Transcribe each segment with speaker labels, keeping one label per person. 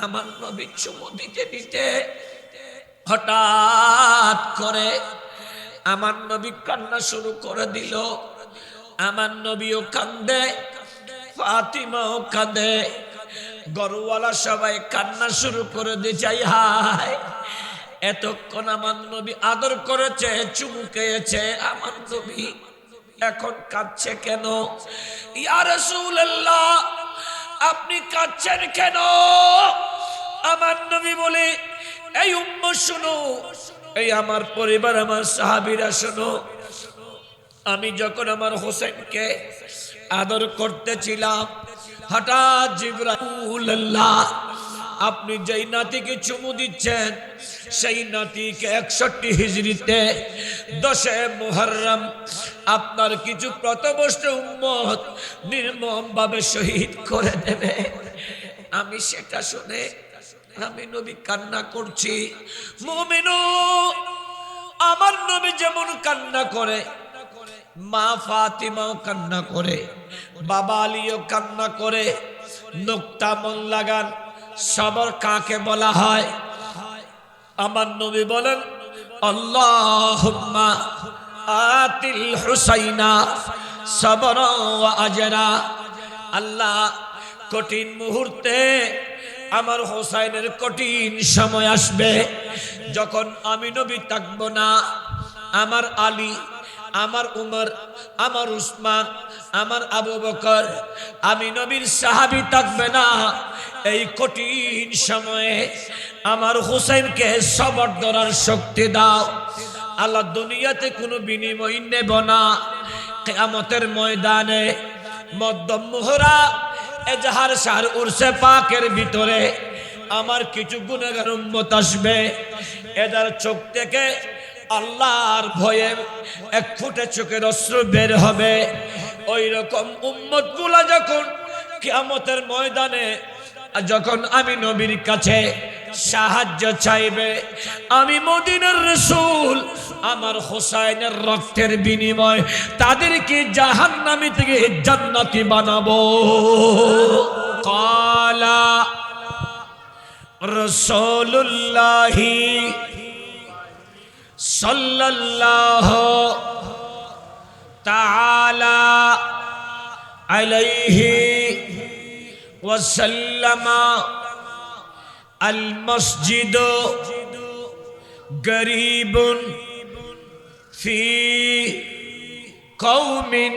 Speaker 1: আমার নবী চুমু দিতে দিতে হঠাৎ করে আমার নবী কান্না শুরু করে দিল। আমার নবীও কান্দে, ফাতিমাও কান্দে, গরুওয়ালা সবাই কান্না শুরু করে দিয়েছে। হায়, এতক্ষণ আমার নবী আদর করেছে, চুমু খেয়েছে, আমার নবী এখন কাঁদছে কেন? ইয়া রাসূলুল্লাহ, আপনি কাঁদছেন কেন? আমার নবী বলে, এই উম্মত শোনো, এই আমার পরিবার, আমার সাহাবীরা শোনো, আমি যখন আমার হোসেনকে আদর করতেছিলাম, হঠাৎ জিবরাইল, আপনি যেই নাতিকে চুমু দিচ্ছেন সেই নাতিকে 61 হিজরিতে 10 মুহররম আপনার কিছু প্রতবষ্ট উম্মত নির্মমভাবে শহীদ করে দেবে। আমি সেটা শুনে আমি নবী কান্না করছি। মুমিনু, আমার নবী যেমন কান্না করে, মা ফাতিমাও কান্না করে, বাবা আলীও কান্না করে। নুকতা মন লাগান, সবর কাকে বলা হয়? আমার নবী বলেন, আল্লাহুম্মা আতিল হুসাইনা সাবরা ওয়া আজরা। আল্লাহ, কঠিন মুহূর্তে আমার হোসাইনের কঠিন সময় আসবে, যখন আমি নবী থাকব না, আমার আলী, আমার উমর, আমার উসমান, আমার আবু বকর, আমি নবীর সাহাবী থাকবে না। এই কঠিন সময়ে আমার হুসাইনকে সবর ধরার শক্তি দাও। আল্লাহ, দুনিয়াতে কোনো বিনিময় নেব না, কিয়ামতের ময়দানে মধ্যম মুহরা এজাহার শাহর উরসে পাকের ভিতরে আমার কিছু গুনাহগার উম্মত আসবে, এদের চোখ থেকে আল্লাহর ভয়ে এক ফুটে চোখের অশ্রু বের হবে। ওই রকম উম্মত গুলা যখন কিয়ামতের ময়দানে যখন আমি নবীর কাছে সাহায্য চাইবে, আমি মদিনার রাসূল আমার হোসাইনের রক্তের বিনিময় তাদেরকে জাহান্নামী থেকে জান্নাতি বানাবো। কালা রাসূলুল্লাহি সাল্লাল্লাহু তাআলা আলাইহি ওয়াসাল্লাম, আল মসজিদ গরীবুন ফি কওমিন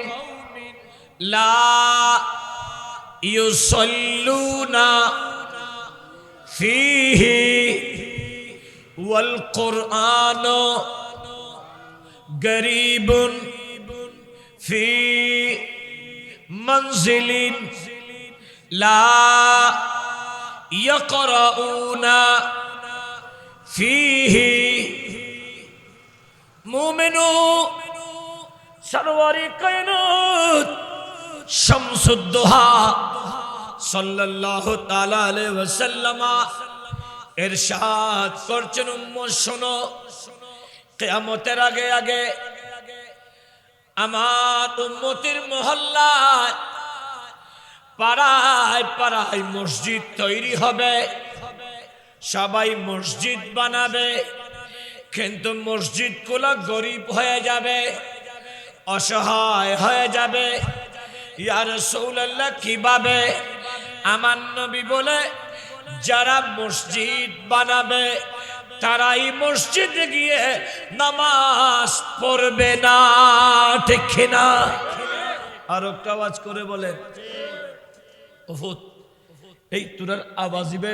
Speaker 1: লা ইউসাল্লুনা ফীহি ওয়াল কুরআন গরীবুন ফি মনজিলিন লা ইয়াকরাউনা ফীহি। মুমিনু, সরওয়ারে কায়নাত শামসুদ্দোহা সাল্লাল্লাহু তাআলা আলাইহি ওয়াসাল্লাম ইরশাদ করছেন, উম্মত শোনো, কিয়ামতের আগে আগে আমার উম্মতের মহল্লায়, পাড়ায় পাড়ায় মসজিদ তৈরি হবে, সবাই মসজিদ বানাবে, কিন্তু মসজিদ গুলো গরিব হয়ে যাবে, অসহায় হয়ে যাবে। ইয়া রাসূলুল্লাহ, কিভাবে? আমার নবী বলে, যারা মসজিদ বানাবে তারাই মসজিদে গিয়ে নামাজ পড়বে না, ঠিক না? আর একটা আওয়াজ করে বলেন, এই তোরার আওয়াজ দিবে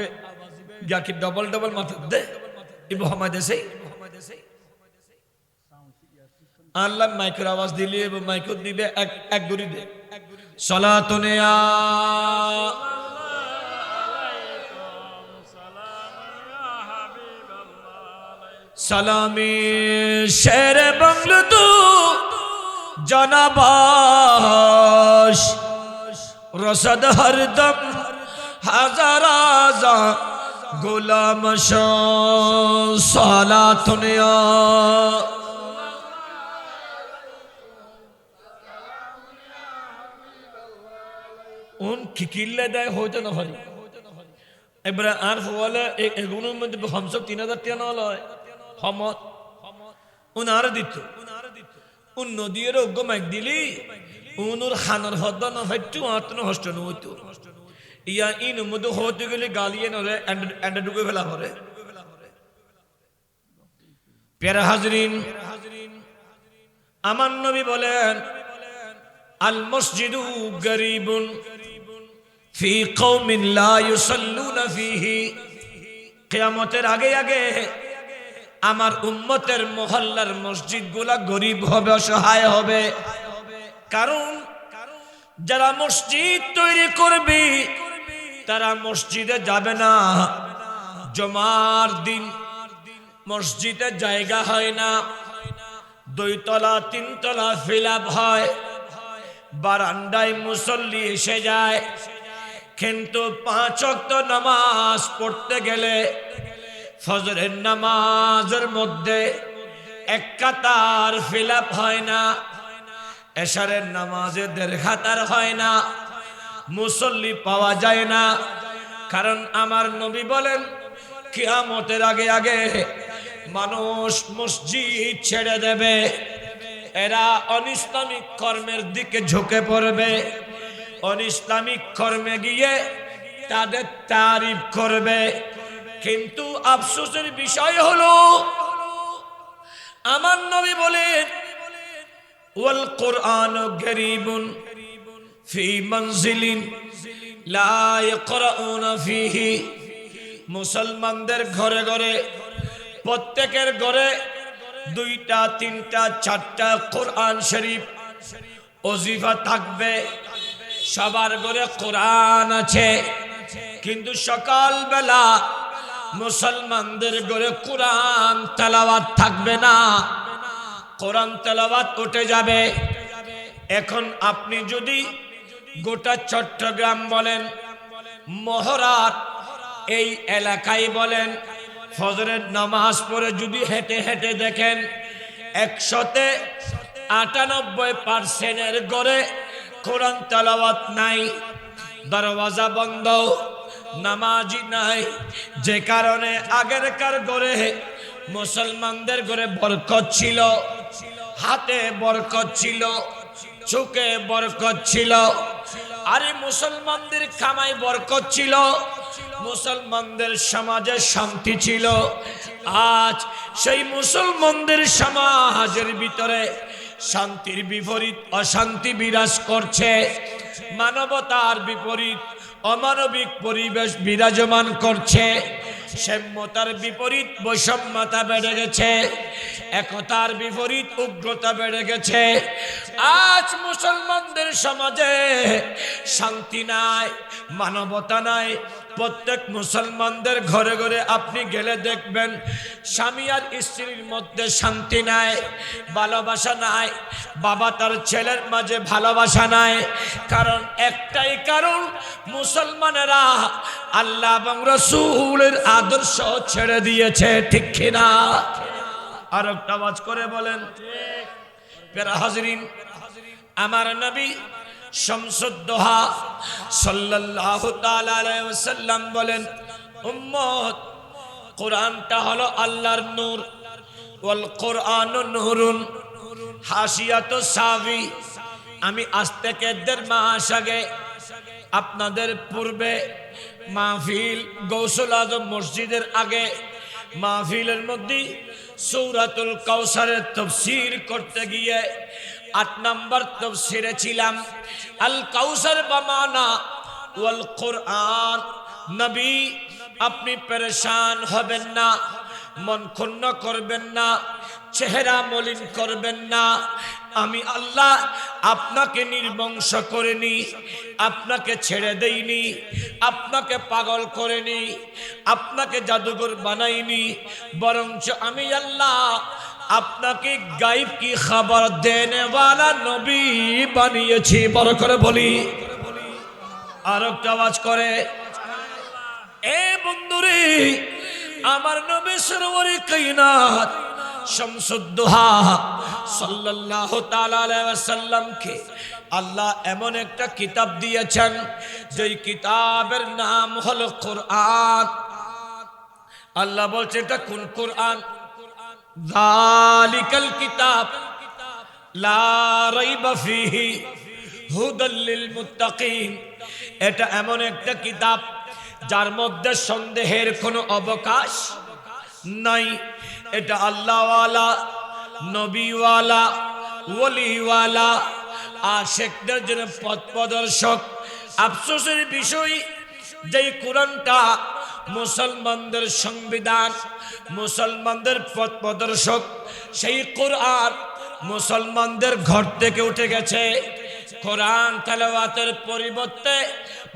Speaker 1: কি ডবল ডবল মাথা দে ইবো হামায় দেশে আল্লাহ মাইকের আওয়াজ দিলে এবং মাইক দিবে এক গড়ি দে সালাতুনে সালামি শের বাংলা তু জনাবাস রসদ হরদম হাজার হাজার গোলাম সালাতুনে উন খিকিল্লে দেয় হইতো না হয় এবারে আর হওয়ালে এগুলোর মধ্যে হমসব 3000 টাকা না লয় হমত উনার দিত উন নদীর অজ্ঞ মাইক দিলি উনুর খানার হদ না ফাইটু আতনো হষ্ট নইতো ইয়া ইন মধ্যে হতে গেলে গালিয়ে নরে এন্ড ঢুকে ফেলা করে প্যারা হাজরিন আমার নবী বলেন আল মসজিদু গরিবুন ফি কওমিন লা ইউসাল্লুনা ফিহি কিয়ামতের আগে আগে আমার উম্মতের মহল্লার মসজিদগুলা গরিব হবে অসহায় হবে কারণ যারা মসজিদ তৈরি করবে তারা মসজিদে যাবে না জুমার দিন মসজিদে জায়গা হয় না 2 তলা 3 তলা ফিলাপ হয় বারান্দায় মুসল্লি এসে যায় কিন্তু 5 ওয়াক্ত নামাজ পড়তে গেলে ফজরের নামাজের মধ্যে এক কাতার ফিলাপ হয় না এশারের নামাজে 1.5 কাতার হয় না মুসল্লি পাওয়া যায় না কারণ আমার নবী বলেন কিয়ামতের আগে আগে মানুষ মসজিদ ছেড়ে দেবে এরা অনিসলামিক কর্মের দিকে ঝুঁকে পড়বে অনিসলামিক কর্মে গিয়ে তাদের তারিফ করবে কিন্তু আফসোসের বিষয় হলো আমার নবী বলেন ওয়াল কুরআনু গরিবুন ফি মানজিলিন লা ইয়াকরাউনা ফিহি মুসলমানদের ঘরে ঘরে প্রত্যেকের ঘরে 2টা 3টা 4টা কোরআন শরীফ ওজিফা থাকবে সবার ঘরে কোরআন আছে কিন্তু সকাল বেলা মুসলমানদের ঘরে কোরআন তেলাওয়াত থাকবে না কোরআন তেলাওয়াত উঠে যাবে এখন আপনি যদি গোটা চট্টগ্রাম বলেন মহরার এই এলাকায় বলেন ফজরের নামাজ পড়ে যদি হেঁটে হেঁটে দেখেন 198% ঘরে কোরআন তেলাওয়াত নাই দরওয়াজা বন্ধ নামাজি নাই যে কারণে আগেরকার ঘরে মুসলমানদের ঘরে বরকত ছিল হাতে বরকত ছিল চোখে বরকত ছিল আরে মুসলমানদের কামাই বরকত ছিল মুসলমানদের সমাজে শান্তি ছিল আজ সেই মুসলমানদের সমাজের ভিতরে শান্তির বিপরীত অশান্তি বিরাজ করছে মানবতার বিপরীত অমানবিক পরিবেশ বিরাজমান করছে সাম্যতার বিপরীত বৈষম্যতা বেড়ে গেছে একতার বিপরীত উগ্রতা বেড়ে গেছে আজ মুসলমানদের সমাজে শান্তি নাই মানবতা নাই প্রত্যেক মুসলমানদের ঘরে ঘরে আপনি গেলে দেখবেন স্বামী আর স্ত্রীর মধ্যে শান্তি নাই ভালোবাসা নাই বাবা তার ছেলের মাঝে ভালোবাসা নাই কারণ একটাই কারণ মুসলমানেরা আল্লাহ এবং রাসূলের আদর্শ ছেড়ে দিয়েছে ঠিক কিনা আর একটা আওয়াজ করে বলেন প্যারা হাজরিন আমার নবী শামসুদ্দোহা সাল্লাল্লাহু তাআলা আলাইহি ওয়াসাল্লাম বলেন উম্মত কোরআনটা হলো আল্লাহর নূর ওয়াল কোরআনু নূরুন হাসিয়াতু সাবি আমি আজ থেকে 1.5 মাস আগে আপনাদের পূর্বে মাহফিল গৌসুল আজম মসজিদের আগে মাহফিলের মধ্যে সূরাতুল কাউসারের তাফসীর করতে গিয়ে 8 নম্বর তাফসীরে ছিলাম আল কাউসার বামানা ওয়াল কোরআন নবী আপনি পেরেশান হবেন না মন ক্ষুণ্ণ করবেন না চেহারা মলিন করবেন না আমি আল্লাহ আপনাকে নির্বংশ করিনি আপনাকে ছেড়ে দেইনি আপনাকে পাগল করিনি আপনাকে জাদুঘর বানাইনি বরঞ্চ আমি আল্লাহ আপনাকে গায়ব কি খবর দেনে वाला নবী বানিয়েছি বড় করে বলি আর একটা আওয়াজ করে এ বন্ধুরে আমার নবী সরওয়ারে কায়নাত শামসুদ্দোহা সাল্লাল্লাহু তাআলা আলাইহি ওয়াসাল্লামকে আল্লাহ এমন একটা কিতাব দিয়েছেন যেই কিতাবের নাম হলো কোরআন। আল্লাহ বলছে এটা কোন কোরআন? যালিকাল কিতাব লা রাইবা ফীহি হুদাল লিল মুত্তাকিন। এটা এমন একটা কিতাব যার মধ্যে সন্দেহের কোনো অবকাশ নাই। এটা আল্লাহওয়ালা, নবীওয়ালা, ওলিওয়ালা, আশিকদের জন্য পথ প্রদর্শক। আফসোসের বিষয়, যেই কোরআনটা মুসলমানদের সংবিধান, মুসলমানদের পথ প্রদর্শক, সেই কোরআন মুসলমানদের ঘর থেকে উঠে গেছে। কোরআন তেলাওয়াতের পরিবর্তে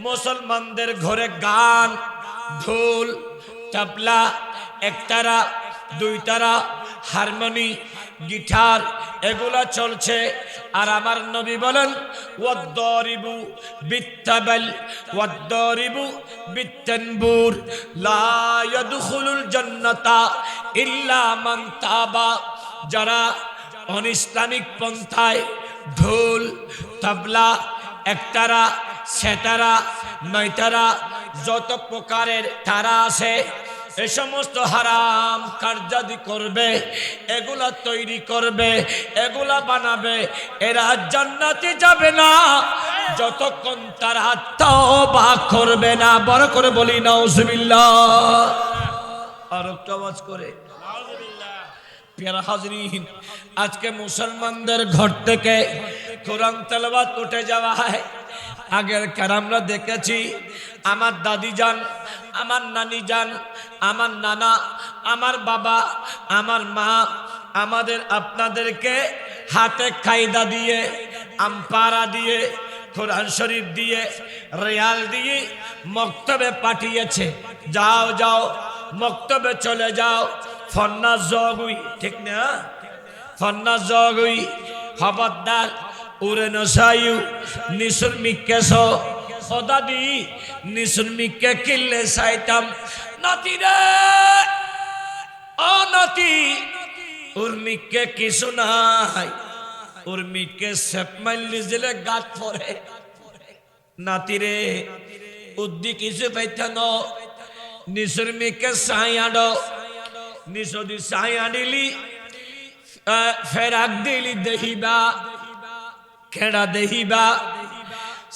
Speaker 1: মুসলমানদের ঘরে গান, ঢোল, তবলা, একতারা, দুইতারা, হারমোনি, গিটার এগুলা চলছে। আর আমার নবী বলেন ওয়াদ্দারিবু বিত্তাবাল ওয়াদ্দারিবু বিত্তানবুর লা ইয়াদখুলুল জান্নাতা ইল্লা মান তাবা। যারা অনিসলামিক পন্থায় ঢোল, তবলা, একতারা, সেতারা, নয়তারা, যত প্রকারের তারা আছে, এ সমস্ত হারাম কার্যাদি করবে, এগুলা তৈরি করবে, এগুলা বানাবে, এরা জান্নাতে যাবে না যতক্ষণ তারা তওবা করবে না। বড় করে বলি নাউজুবিল্লাহ। আর একটা আওয়াজ করে প্যারা হাজরিন, আজকে মুসলমানদের ঘর থেকে কোরআন তেলাওয়াত উঠে যাওয়া হয়। আগের কার আমরা দেখেছি, আমার দাদি যান, আমার নানি যান, আমার নানা, আমার বাবা, আমার মা আমাদের আপনাদেরকে হাতে কায়দা দিয়ে, আমপারা দিয়ে, কোরআন শরীফ দিয়ে, রিয়াল দিয়ে মক্তবে পাঠিয়েছে। যাও যাও মক্তবে চলে যাও, ফন্না জগুই, ঠিক না? ফন্না জগুই, খবরদার উরে নসায়ু নিসুর মিক্কেছ। ও দাদি নিসুর মিক্কে কিল্লে সাইতাম। নাতি রে, ও নাতি, ওর মিক্কে কিছু নাই, ওর মিক্কে সেপ মাইলি দিলে গাত পরে। নাতি রে, উদ্দি কিছু পাইতেন নিসুর মিক্কে সাই আডো, নিসদি সাই আনিলি ফেরাক দিলি দেহিবা, খেড়া দেহিবা,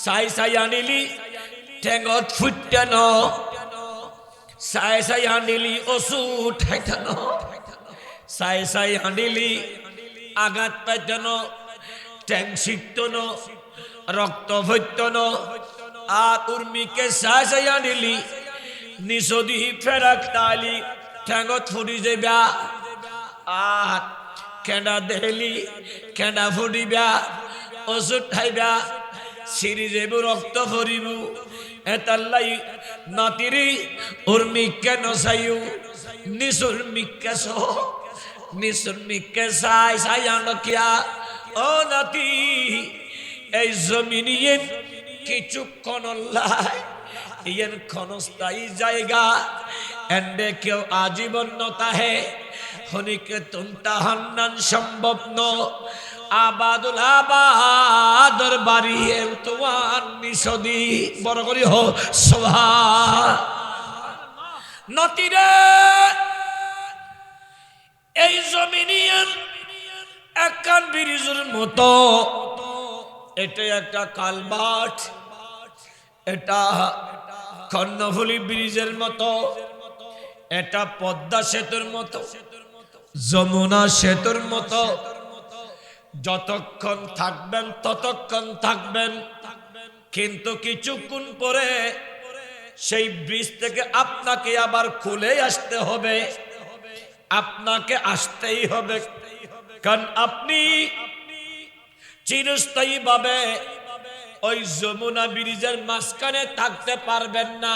Speaker 1: সাই সাই আনিলি ঠেঙ্গত ফুটান, সাই সাই আনিলি ওষু ঠাইতান, সাই সাই আনিলি আঘাত পাইতান, ঠ্যাং শিখতন, রক্ত ভৈতন। আর উর্মিকে সাই সাই আনিলি নিসদি ফেরাক তালি ঠেঙ্গত ফুটি যাইবা। আর কেডা দেহলি কেডা ফুটিবা, ওষুধ খাইবা, সিঁড়ি যাব, রক্ত ভরিব। এতাল্লাই নাতিরি উর্মিকে নসাইউ নিসুর মিক্কে সহ, নিসুর মিক্কে সাই সাই আনকিয়া। ও নাতি, এই জমিনিয়ে কিছুক্ষণ লাই, ইয়েন ক্ষণস্থায়ী জায়গা, এন্ডে কেউ আজীবন নতাহে, হনিকে তুমতা হান্নান সম্ভব ন। আবাদুল আবাদর বাড়ি তোমার নিসদি। বড় করি হো সুবহান। নতিরে, এই জমিনিয়ান একখান ব্রিজের মতো, এটা একটা কালভার্ট, এটা কর্ণফুলী ব্রিজের মতো, এটা পদ্মা সেতুর মতো, যমুনা সেতুর মতো। যতক্ষণ থাকবেন ততক্ষণ থাকবেন, কিন্তু কিছুক্ষণ পরে সেই ব্রিজ থেকে আপনাকে আবার খুলে আসতে হবে, আপনাকে আসতেই হবে। কারণ আপনি চিরস্থায়ী ভাবে ওই যমুনা ব্রিজের মাঝখানে থাকতে পারবেন না,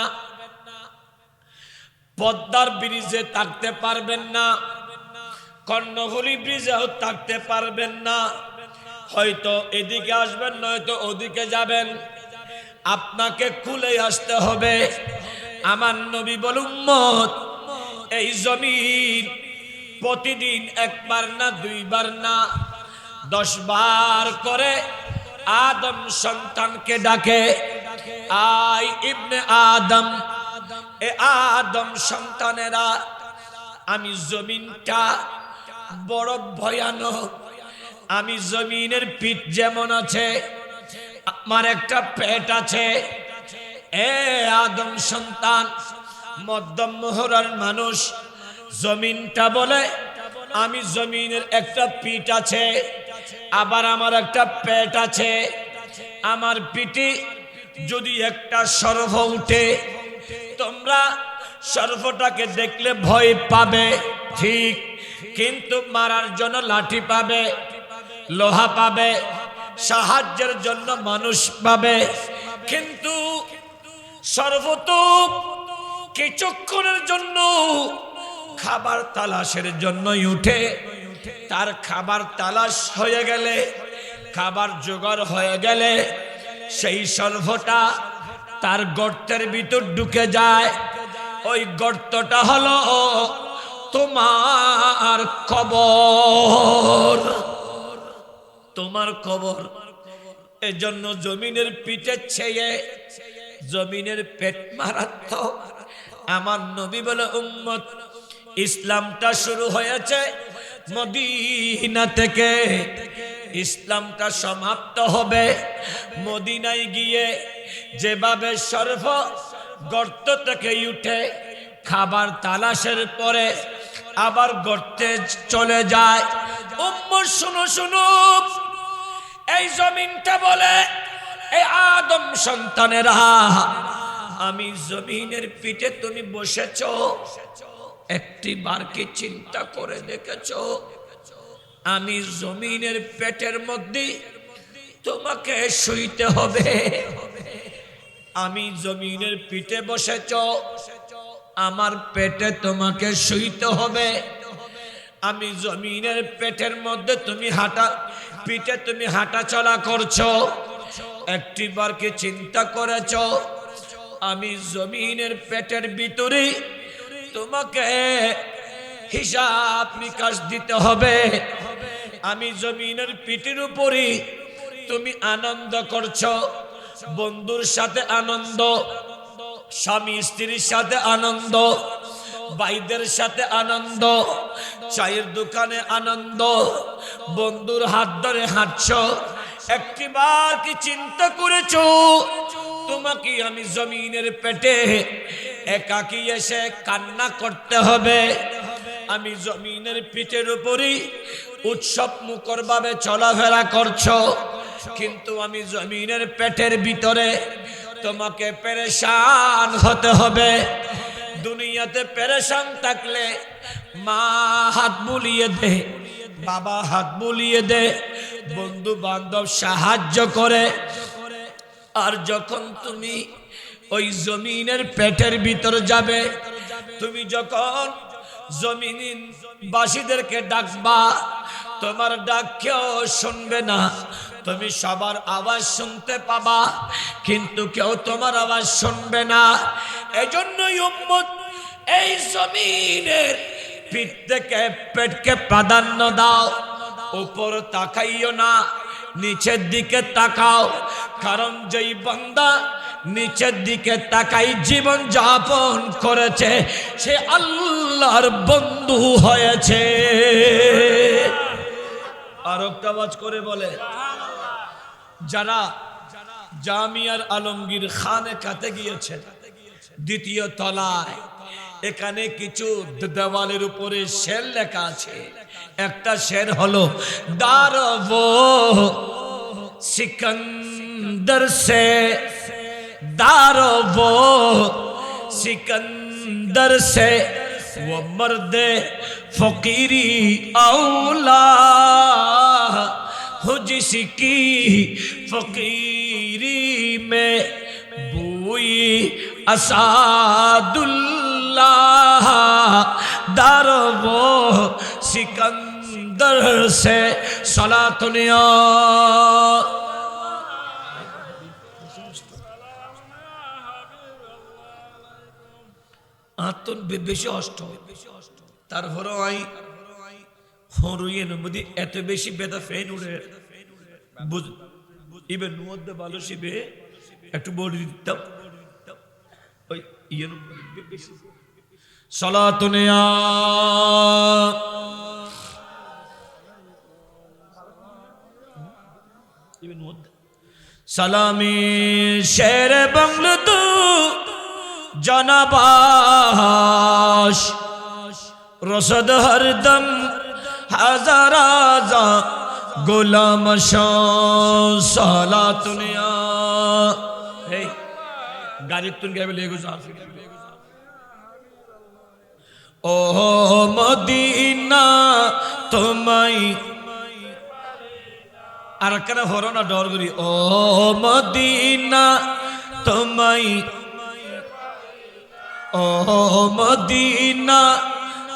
Speaker 1: পদ্মার ব্রিজে থাকতে পারবেন না, কর্ণফুলী ব্রিজেও থাকতে পারবেন না। হয়তো এদিকে আসবেন, নয়তো ওদিকে যাবেন, আপনাকে খুলে আসতে হবে। আমার নবী বল, উম্মত, এই জমিন প্রতিদিন একবার না দুইবার না 10 বার করে আদম সন্তানকে ডাকে, আই ইবনে আদম, এ আদম সন্তানেরা, আমি জমিনটা বড় ভয়ানক, আমি জমিনের পিঠ যেমন আছে আমার একটা পেট আছে। এ আদম সন্তান, মধ্যম মহরার মানুষ, জমিনটা বলে আমি জমিনের একটা পিঠ আছে, আবার আমার একটা পেট আছে। আমার পিঠে যদি একটা সর্প উঠে, তোমরা সর্পটাকে দেখলে ভয় পাবে ঠিক, কিন্তু মারার জন্য লাঠি পাবে, লোহা পাবে, সাহায্যের জন্য মানুষ পাবে। কিন্তু সর্প তো কিছুক্ষণের জন্য খাবার তালাশের জন্যই উঠে। তার খাবার তালাশ হয়ে গেলে, খাবার জোগাড় হয়ে গেলে সেই সর্পটা তার গর্তের ভিতর ঢুকে যায়। ওই গর্তটা হলো তোমার কবর, তোমার কবর। এজন্য জমিনের পিঠে ছেয়ে জমিনের পেট মারাত্মক। আমার নবী বলে, উম্মত, ইসলামটা শুরু হয়েছে মদিনা থেকে, ইসলামটা সমাপ্ত হবে মদিনায় গিয়ে। যেভাবে সর্প গর্ত থেকে উঠে খাবার তালাশের পরে আবার গর্তে চলে যায়, উম্মত শুনো শুনো, এই জমিনটা বলে, এই আদম সন্তানেরা, আমি জমিনের পিঠে তুমি বসেছ, একটি বার কি চিন্তা করে দেখেছ আমি জমিনের পেটের মধ্যে তোমাকে শুইতে হবে? আমি জমিনের পিঠে বসেছ, আমার পেটে তোমাকে শুইতে হবে। আমি জমিনের পেটের মধ্যে তুমি পিঠে তুমি হাঁটা চলা করছো, একটি বার কি চিন্তা করেছ আমি জমিনের পেটের ভিতরে তোমাকে হিসাব নিকাশ দিতে হবে? আমি জমিনের পিঠের উপরে তুমি আনন্দ করছো, বন্ধুর সাথে আনন্দ, স্বামী স্ত্রীর সাথে আনন্দ, ভাইদের সাথে আনন্দ, চায়ের দোকানে আনন্দ, বন্ধুর হাত ধরে হাঁটছো। একটিবার কি চিন্তা করেছো তোমাকে আমি জমিনের পেটে একাকী এসে কান্না করতে হবে? আমি জমিনের পিঠের উপরই উৎসব মুখর ভাবে চলাফেরা করছো, কিন্তু আমি জমিনের পেটের ভিতরে তোমাকে পেরেশান হতে হবে। দুনিয়াতে পেরেশান থাকলে মা হাত বুলিয়ে দে, বাবা হাত বুলিয়ে দে, বন্ধু বান্ধব সাহায্য করে। আর যখন তুমি ওই জমিনের পেটের ভিতর যাবে, তুমি যখন জমিন বাসীদেরকে ডাকবা, তোমার ডাক কেউ শুনবে না। তুমি সবার আওয়াজ শুনতে পাবা, কিন্তু কেউ তোমার আওয়াজ শুনবে না। এজন্যই উম্মত, এই জমিনের পিঠ থেকে পেটকে প্রাধান্য দাও। উপর তাকাইও না, নিচের দিকে তাকাও। কারণ যেই বান্দা নিচের দিকে তাকাই জীবন যাপন করেছে, সে আল্লাহর বন্ধু হয়েছে। আর একটা আওয়াজ করে বলে, যারা জামিয়ার আলমগীর খানে কাতে গিয়েছেন দ্বিতীয় তলায়, এখানে কিছু দেওয়ালের উপরে শের লেখা আছে। একটা শের হলো, দারবো সিকন্দর সে, দারবো सिकंदर से वो मर्दे फकीरी औला हो जिसकी फकीरी में बुई असादुल्लाह दारो वो सिकंदर से सलातुनिया। আতন বেশি অষ্ট, তারপরে হরুইয়ের মধ্যে এত বেশি বেদা ফেন উড়ে ইবেন মধ্যে ভালো শিবে একটু বলে দিতাম ওই ইয়ের মধ্যে বেশি সালাতুনিয়া ইবেন মধ্যে সালামি শের বাংলা তো জনবাস রসদ হরদম হাজার হাজার গোলাম সালাতুনিয়া এই গাড়ির তুন গাইবে লেগে যা ও মদিনা তোমায় আর কেন হরো না ডর করি ও মদিনা তোমায় ও মদিনা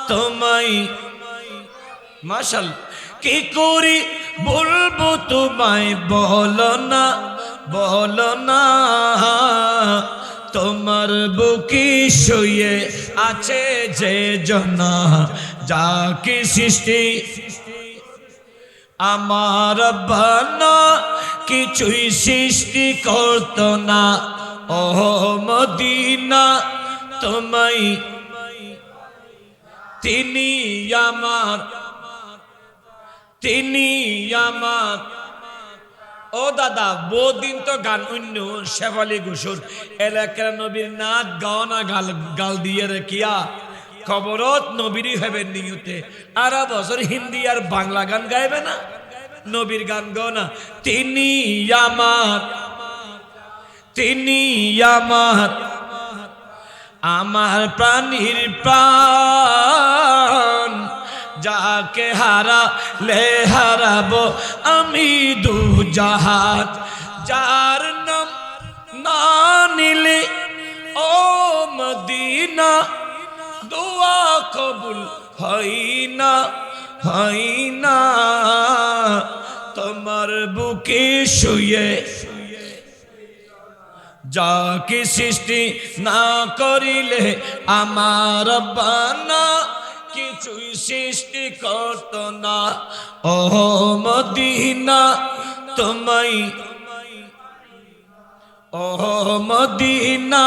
Speaker 1: তোমায় মাশাল কি করি বলবো তোমায় বলো না তোমার বুকে শুয়ে আছে যে জনা যাকে সৃষ্টি আমার বানা কিছুই সৃষ্টি করত না ও মদিনা তোমায় তিনি আমার ও দাদা বহুদিন তো গান অন্য শেফালি ঘোষর এলাকার নবীর নাচ গাওনা গাল দিয়ে রেখিয়া খবরত নবীরই হবে নিয়তে আর বছর হিন্দি আর বাংলা গান গাইবে না নবীর গান গাও না তিনি আমার প্রাণীর প্রাণ যাকে হারালে হারাবো আমি দু জাহান যার নাম না নিলে ও মদিনা দোয়া কবুল হয় না তোমার বুকে শুয়ে যাকে সৃষ্টি না করিলে আমার বানা কিছুই সৃষ্টি করত না ও মদিনা তোমায় ও মদিনা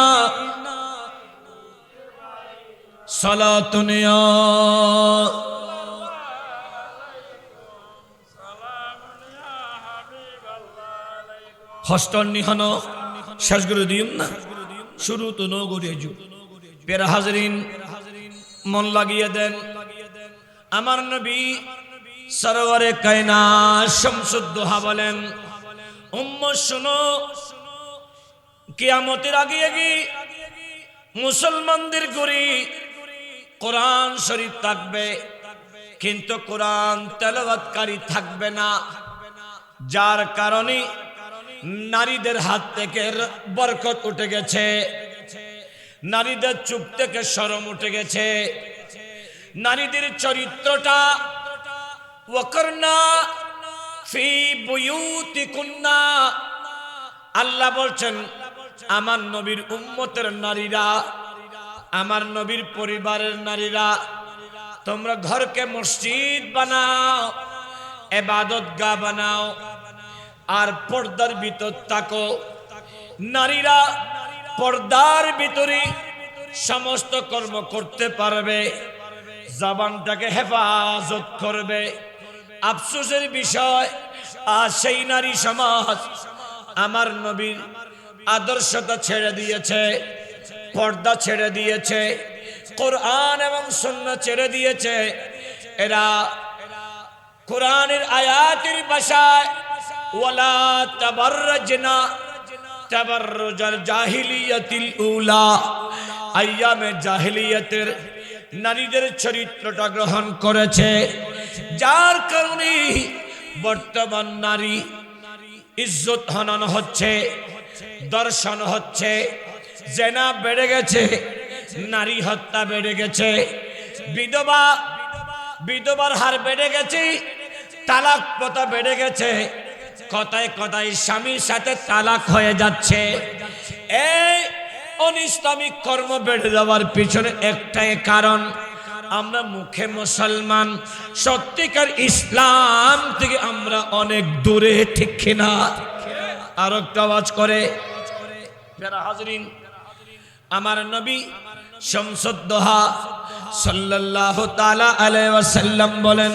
Speaker 1: সালাতুনিয়া হস্টন নিহন শেষ করে দিম না শুরু তো নগরিয়ে যুগ পেরা হাজরিন মন লাগিয়ে দেন আমার নবী সরওয়ারে কায়নাত শামসুদ্দোহা বলেন উম্মত শুনো কিয়ামতের আগে মুসলমানদের ঘরে কোরআন শরীফ থাকবে কিন্তু কোরআন তেলাওয়াতকারী থাকবে না যার কারণে নারীদের হাত থেকে বরকত উঠে গেছে নারীদের চুপ থেকে শরম উঠে গেছে নারীদের চরিত্রটা ওয়াকরনা ফি বুয়ুতিকুন্না আল্লাহ বলছেন আমার নবীর উম্মতের নারীরা আমার নবীর পরিবারের নারীরা তোমরা ঘরকে মসজিদ বানাও ইবাদতগাহ বানাও আর পর্দার ভিতর থাকো নারীরা পর্দার ভিতরে সমস্ত কর্ম করতে পারবে জবানটাকে হেফাজত করবে আফসোসের বিষয় আজ সেই নারী সমাজ আমার নবীর আদর্শতা ছেড়ে দিয়েছে পর্দা ছেড়ে দিয়েছে কোরআন এবং সুন্নাহ ছেড়ে দিয়েছে এরা কোরআনের আয়াতের ভাষায় ওয়ালা তাবাররাজনা তাবাররুজাল জাহিলিয়াতিল উলা আইয়ামে জাহিলিয়াতের নারীদের চরিত্রটা গ্রহণ করেছে যার কারণে বর্তমান নারী ইজ্জত হনন হচ্ছে দর্শন হচ্ছে জেনা বেড়ে গেছে নারী হত্যা বেড়ে গেছে বিধবার হার বেড়ে গেছে তালাক প্রথা বেড়ে গেছে কথায় কথায় স্বামীর সাথে তালাক হয়ে যাচ্ছে এই অনিসলামিক কর্ম বেড়ে যাওয়ার পিছনে একটাই কারণ আমরা মুখে মুসলমান, সত্যিকার ইসলাম থেকে আমরা অনেক দূরে, ঠিক কিনা? আর একটা আওয়াজ করে যারা হাজরিন, আমার নবী শামসুদ্দোহা সাল্লাল্লাহু তাআলা আলাইহি ওয়াসাল্লাম বলেন,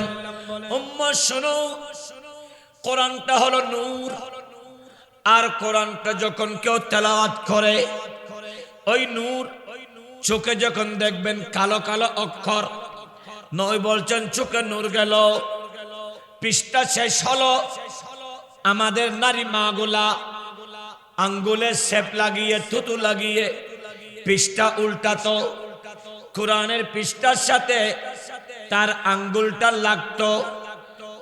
Speaker 1: উম্মত শোনো, কোরআনটা হলো নূর, আর কোরআনটা যখন কেউ তেলাওয়াত করে, ওই নূর চোখে যখন দেখবেন কালো কালো অক্ষর, নয় বলছেন চোখে নূর গেল, পৃষ্ঠা শেষ হলো, আমাদের নারী মাগুলা আঙ্গুলে শেপ লাগিয়ে, থুতু লাগিয়ে পৃষ্ঠা উল্টাতো, কোরআনের পৃষ্ঠার সাথে তার আঙ্গুলটা লাগতো,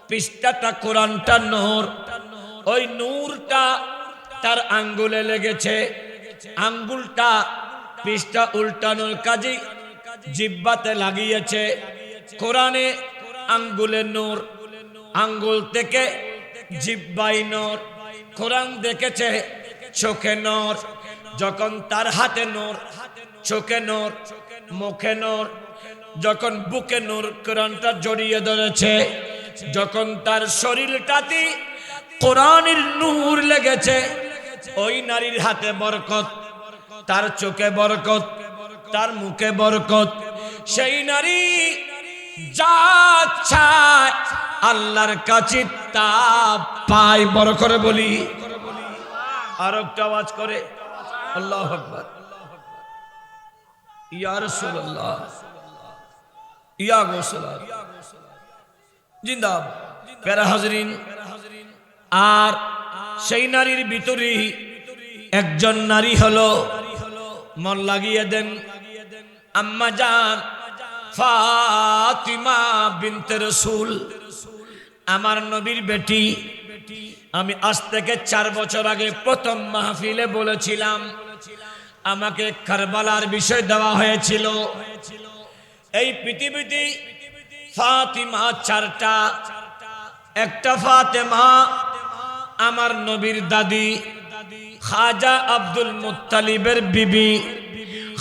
Speaker 1: পৃষ্ঠাটা কোরআনটা নূর, ওই নূরটা তার আঙ্গুলে লেগেছে, আঙ্গুলটা পৃষ্ঠা উল্টানোর কাজে জিহ্বাতে লাগিয়েছে, কোরআনে আঙ্গুলে নূর, আঙ্গুল থেকে জিহ্বায় নূর, কোরআন দেখেছে চোখে নূর, যখন তার হাতে নূর, চোখে নূর, মুখে নূর, যখন বুকে নূর কোরআনটা জড়িয়ে ধরেছে, যখন তার শরীরটাতে কোরআনের নূর লেগেছে, ওই নারীর হাতে বরকত, তার চোখে বরকত, তার মুখে বরকত, সেই নারী যা চায় আল্লাহর কাছে তা পায়। বড় করে বলি, আর একটা আওয়াজ করে আল্লাহু আকবার, ইয়া রাসূলুল্লাহ, ইয়া গোসলাত জিন্দাবাদ। প্যারা হাজরিন, আর সেই নারীর ভিতরে একজন নারী হলো, মন লাগিয়ে দেন, আম্মা জান ফাতিমা বিনতে রাসূল, আমার নবীর বেটি। আমি আজ থেকে 4 বছর আগে প্রথম মাহফিলে বলেছিলাম, আমাকে কারবালার বিষয় দেওয়া হয়েছিল। এই পৃথিবীতে ফাতিমা 4টা, একটা ফাতেমা আমার নবীর দাদি, খাজা আব্দুল মুত্তালিবের বিবি,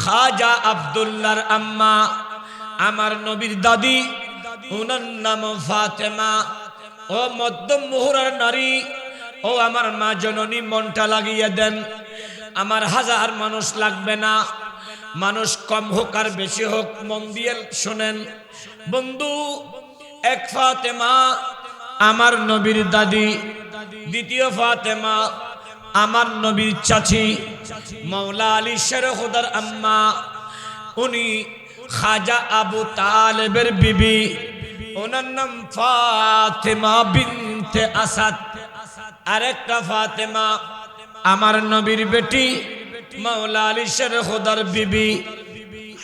Speaker 1: খাজা আব্দুল্লাহর আম্মা, আমার নবীর দাদি, ওনার নাম ফাতেমা। ও মধ্যম মুহুরার নারী, ও আমার মা জননী, মনটা লাগিয়ে দেন, আমার 1000 মানুষ লাগবে না, মানুষ কম হোক আর বেশি হোক, মন দিয়ে শোনেন বন্ধু। এক ফাতেমা আমার নবীর দাদি, দ্বিতীয় ফাতেমা আমার নবীর চাচি, মাওলা আলী শেরে খুদার আম্মা, উনি খাজা আবু তালেবের বিবি, ওনার নাম ফাতেমা বিনতে আসাদ। আরেকটা ফাতেমা আমার নবীর বেটি, মাওলা আলী শেরে খুদার বিবি,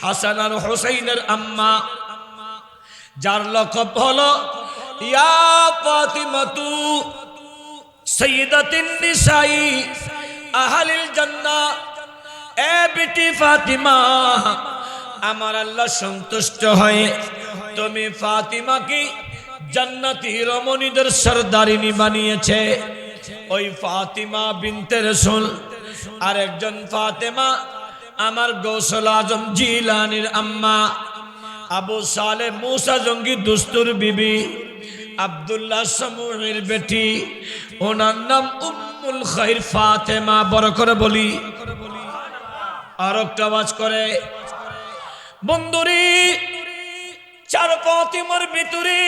Speaker 1: হাসান আর হুসাইনের আম্মা, যার লকব হলো ইয়া ফাতিমাতু সাইয়্যিদাতুন নিসাই আহলিল জান্নাহ। এ বেটি ফাতিমা, আমার আল্লাহ সন্তুষ্ট হয়ে তুমি ফাতিমাকে জান্নাতি রমণীদের সরদারিনী বানিয়েছে। ওই ফাতিমা বিনতে রাসূল। আর একজন ফাতেমা আমার গৌসুল আজম জিলানির আম্মা, আবু সালে মুসা জঙ্গি দুস্তুর বিবি, আব্দুল্লাহ সমুহের বেটি, ওনার নাম উম্মুল খাইর ফাতেমা। বড় করে বলি, আর একটা আওয়াজ করে বন্ধুরি। 4 ফাতিমার ভিতরে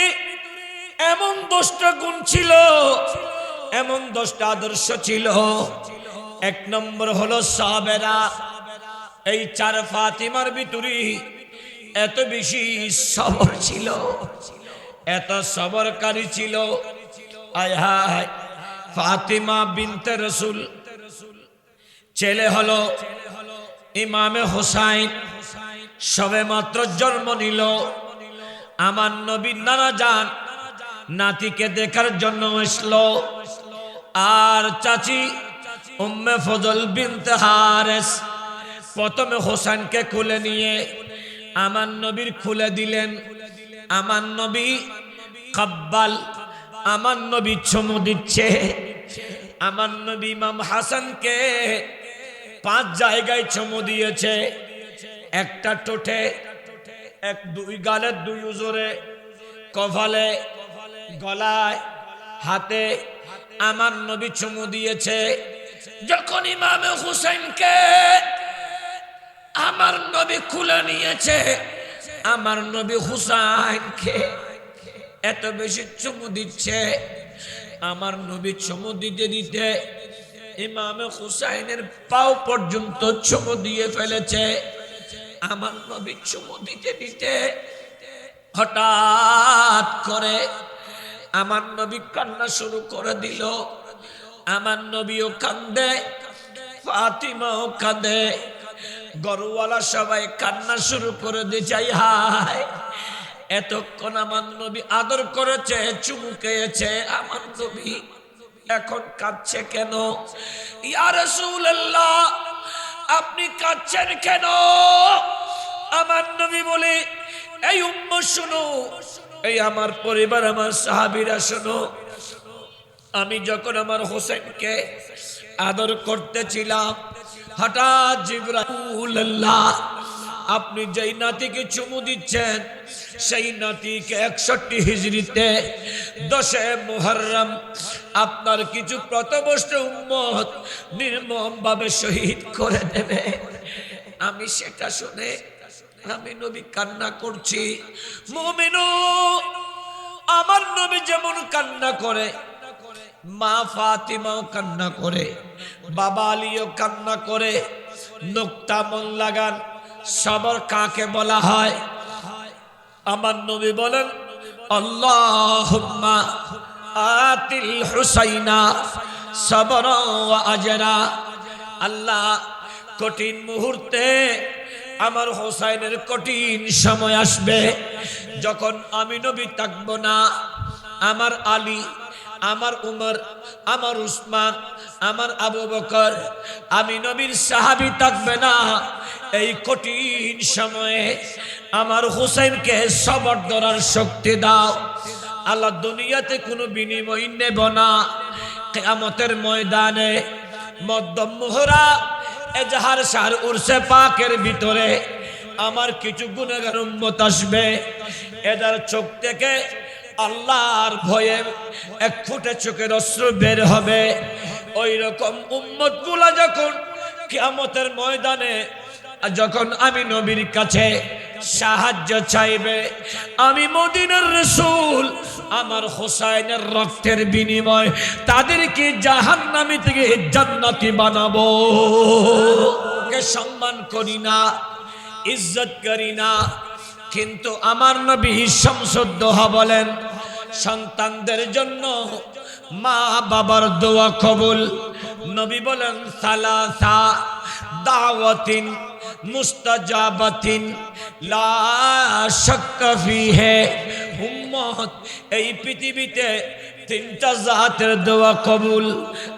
Speaker 1: এমন 10টা গুণ ছিল, এমন 10টা আদর্শ ছিল। 1 নম্বর হলো সাবেরা। এই 4 ফাতিমার ভিতরে এত বেশি সবর ছিল, এত সবরকারী ছিল। আয় হায়, ফাতিমা বিনতে রাসূল ছেলে হলো ইমামে হোসাইন, সবে মাত্র জন্ম নিল। আমার নবী নানা জান নাতিকে দেখার জন্য এসলো। আর চাচি উম্মে ফজল বিনতে হারেস প্রথমে হোসেনকে খুলে নিয়ে আমার নবীর খুলে দিলেন। আমার নবী কাব্বাল, আমার নবী চুমু দিচ্ছে। আমার নবী ইমাম হাসানকে 5 জায়গায় চুমু দিয়েছে, একটা ঠোঁটে, এক দুই গালের দুই উজরে, কপালে, গলায়, হাতে আমার নবী চুমু দিয়েছে। যখন ইমামে হুসাইনকে আমার নবী খুলে নিয়েছে, আমার নবী হুসাইনকে এত বেশি চুমু দিচ্ছে, আমার নবী চুমু দিতে দিতে ইমামে হুসাইনের পাও পর্যন্ত চুমু দিয়ে ফেলেছে। আমার নবী চুমু দিতে দিতে হঠাৎ করে আমার নবী কান্না শুরু করে দিল। আমার নবীও কান্দে, ফাতিমাও কান্দে, গরুওয়ালা সবাই কান্না শুরু করে দিয়েছে। হায়, এতক্ষণ আমার নবী আদর করেছে, চুমু খেয়েছে, আমার নবী এখন কাঁদছে কেন? ইয়া রাসূলুল্লাহ, আপনি কাঁদছেন কেন? আমার নবী বলে, এই উম্মত শোনো, এই আমার পরিবার, আমার সাহাবীরা শোনো, আমি যখন আমার হোসেনকে আদর করতেছিলাম, হঠাৎ জিবরাইল, আপনি যেই নাতিকে চুমু দিচ্ছেন সেই নাতিকে 61 হিজরিতে 10 মুহররম আপনার কিছু প্রতবষ্ট উম্মত নির্মমভাবে শহীদ করে দেবে। আমি সেটা শুনে আমি নবী কান্না করছি। মুমিনু, আমার নবী যেমন কান্না করে, মা ফাতিমাও কান্না করে, বাবা আলীও কান্না করে। নুকতা মন লাগান, সবর কাকে বলা হয়? আমার নবী বলেন, আল্লাহুম্মা আতিল হুসাইনা সাবরা ওয়া আজরা। আল্লাহ, কঠিন মুহূর্তে আমার হোসাইনের কঠিন সময় আসবে, যখন আমি নবী থাকব না, আমার আলী, আমার উমর, আমার উসমান, আমার আবু বকর, আমি নবীর সাহাবী থাকবে না। এই কঠিন সময়ে আমার হুসাইনকে সবর ধরার শক্তি দাও। আল্লাহ, দুনিয়াতে কোনো বিনিময় নেব না, কিয়ামতের ময়দানে মধ্যম মোহরা এজাহার শাহর উরসে পাকের ভিতরে আমার কিছু গুনাহগার উম্মত আসবে, এদের চোখ থেকে আল্লাহর ভয়ে এক ফুটে চোখের অশ্রু বের হবে। ওই রকম উম্মত গুলা যখন কিয়ামতের ময়দানে যখন আমি নবীর কাছে সাহায্য চাইবে, আমি মদিনার রাসূল আমার হোসাইনের রক্তের বিনিময় তাদেরকে জাহান্নামী থেকে জান্নাতি বানাবো। কে সম্মান করি না, ইজ্জত করি না, কিন্তু আমার নবী শামসুদ্দোহা বলেন, সন্তানদের জন্য মা বাবার দোয়া কবুল। নবী বলেন, সালাসা দাওয়াতিন মুস্তাজাবাতিন লা শাক্কা ফিহে। উম্মত, এই পৃথিবীতে 3টা জাতের দোয়া কবুল,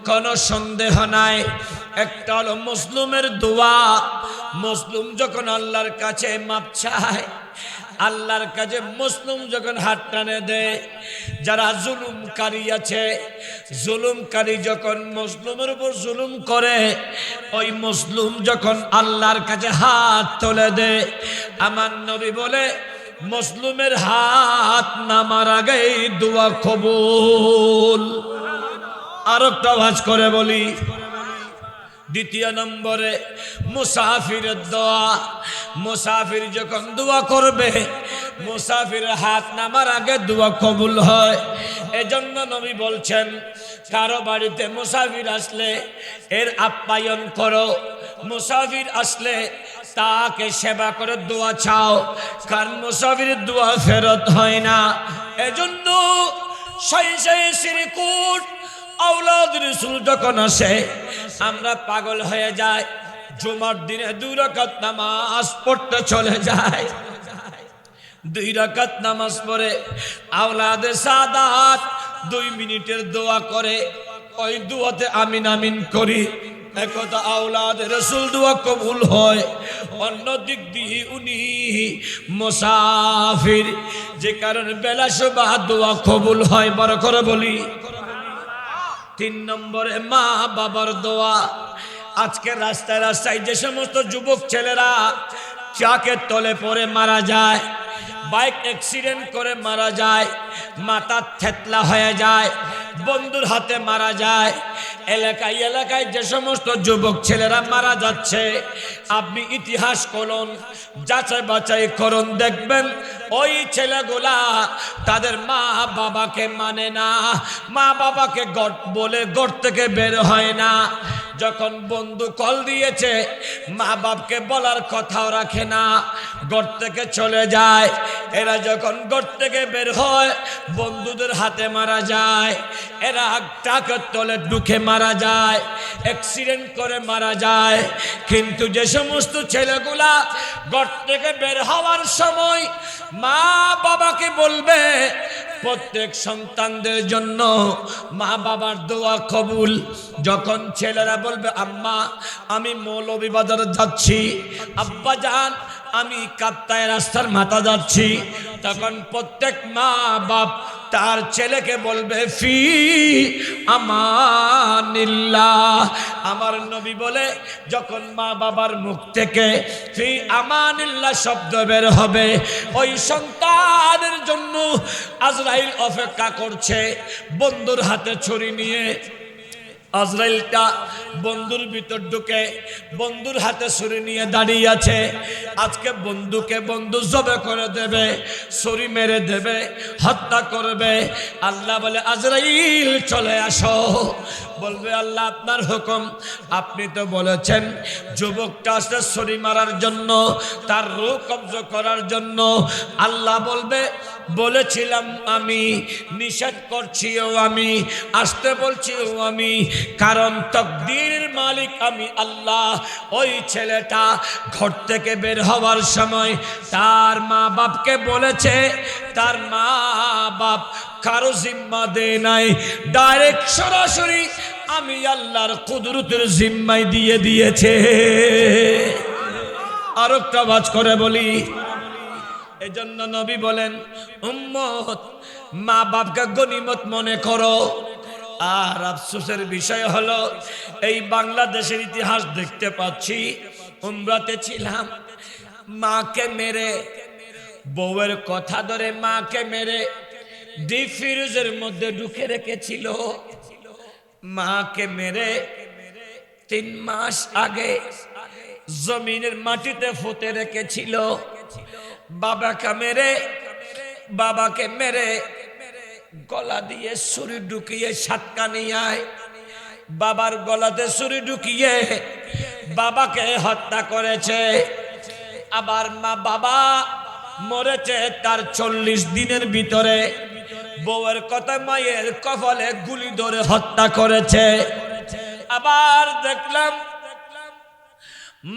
Speaker 1: কোনো সন্দেহ নাই। একটা হলো মুসলিমের দোয়া। মুসলিম যখন আল্লাহর কাছে মাপ চায়, আল্লাহর কাছে মুসলিম যখন হাত টানে দেয়, যারা জুলুমকারী আছে, জুলুমকারী যখন মুসলিমের উপর জুলুম করে, ওই মুসলিম যখন আল্লাহর কাছে হাত তুলে দেয়, আমার নবী বলে মুসলিমের হাত নামার আগেই দোয়া কবুল। আর একটা আওয়াজ করে বলি। দ্বিতীয় নম্বরে মুসাফিরের দোয়া। মুসাফির যখন দোয়া করবে, মুসাফিরের হাত নামার আগে দোয়া কবুল হয়। এজন্য নবী বলছেন, কারো বাড়িতে মুসাফির আসলে এর আপ্যায়ন করো। মুসাফির আসলে তাকে সেবা করে দোয়া চাও, কারণ মুসাফিরের দোয়া ফেরত হয় না। এজন্য শিরকুট আওলাদ রাসূল যখন আসে, আমরা পাগল হয়ে যাই, জুমার দিনে 2 রাকাত নামাজ পড়তে চলে যায়। 2 রাকাত নামাজ পড়ে আওলাদে সাদাত 2 মিনিটের দোয়া করে, ওই দোয়াতে আমিন আমিন করি। একথা আওলাদ রাসূল দোয়া কবুল হয়। অন্য দিক দিয়ে উনি মুসাফির, যে কারণে বেলা সুবহ দোয়া কবুল হয়। বড় করে বলি। 3 নম্বরে মা বাবার দোয়া। আজকে রাস্তায় রাস্তায় যে সমস্ত যুবক ছেলেরা চাকের তলে পড়ে মারা যায়, বাইক অ্যাক্সিডেন্ট করে মারা যায়, মাথা থেতলা হয়ে যায়, বন্ধুর হাতে মারা যায়। এলাকায় এলাকায় যে সমস্ত যুবক ছেলেরা মারা যাচ্ছে, আপনি ইতিহাস করুন, যাচাই বাছাই করুন, দেখবেন ওই ছেলেগুলা তাদের মা বাবাকে মানে না, মা বাবাকে বলে ঘর থেকে বের হয় না। যখন বন্ধু কল দিয়েছে, মা বাপকে বলার কথাও রাখে না, ঘর থেকে চলে যায়। এরা যখন ঘর থেকে বের হয়, বন্ধুদের হাতে মারা যায়, এরা ট্রাকের তলে ঢুকে মারা যায়, অ্যাক্সিডেন্ট করে মারা যায়। কিন্তু যে সমস্ত ছেলেগুলা ঘর থেকে বের হওয়ার সময় মা বাবাকে বলবে, প্রত্যেক সন্তানদের জন্য মা বাবার দোয়া কবুল। যখন ছেলেরা বলবে, আম্মা আমি মৌলভীবাজার যাচ্ছি, আব্বা জান আমি কাপ্তায় রাস্তার মাথা যাচ্ছি, তখন প্রত্যেক মা বাপ তার ছেলেকে বলবে, ফি আমানিল্লাহ। আমার নবী বলে, যখন মা বাবার মুখ থেকে ফি আমানিল্লাহ শব্দ বের হবে, ওই সন্তানের জন্য আজরাইল অপেক্ষা করছে বন্ধুর হাতে ছুরি নিয়ে। আজরাইলটা বন্ধুর ভিতর ঢুকে বন্ধুর হাতে ছুরি নিয়ে দাঁড়িয়ে আছে। আজকে বন্ধুকে বন্ধু জবে করে দেবে, ছুরি মেরে দেবে, হত্যা করবে। আল্লাহ বলে, আজরাইল চলে আসো। বলবে, আল্লাহ আপনার হুকুম, আপনি তো বলেছেন যুবকটা আসলে ছুরি মারার জন্য, তার রূহ কবজ করার জন্য। আল্লাহ বলবে, বলেছিলাম আমি, নিষেধ করছিও আমি, আসতে বলছিও আমি, কারণ তকদীরের মালিক আমি আল্লাহ। ওই ছেলেটা ঘর থেকে বের হওয়ার সময় তার মা বাপকে বলেছে, তার মা বাপ কারো জিম্মা দেয় নাই, ডাইরেক্ট সরাসরি আমি আল্লাহর কুদরতের জিম্মায় দিয়ে দিয়েছে। আর একটা আওয়াজ করে বলি, এজন্য নবী বলেন, উম্মত মা বাপকে গনিমত মনে করো। আর আফসোসের বিষয় হলো, এই বাংলাদেশের ইতিহাস দেখতে পাচ্ছি, উমরাতে ছিলাম, মাকে মেরে, বউয়ের কথা ধরে মাকে মেরে ডিপ ফ্রিজের মধ্যে ঢুকে রেখেছিল। মাকে মেরে 3 মাস আগে জমিনের মাটিতে পুঁতে রেখেছিল। বাবাকে মেরে গলা দিয়ে ছুরি ঢুকিয়ে সাতকানিয়ায় বাবার গলাতে ছুরি ঢুকিয়ে বাবাকে হত্যা করেছে। আবার বাবা মরেছে তার 40 দিনের ভিতরে, বউয়ের কথা মায়ের কপালে গুলি ধরে হত্যা করেছে। আবার দেখলাম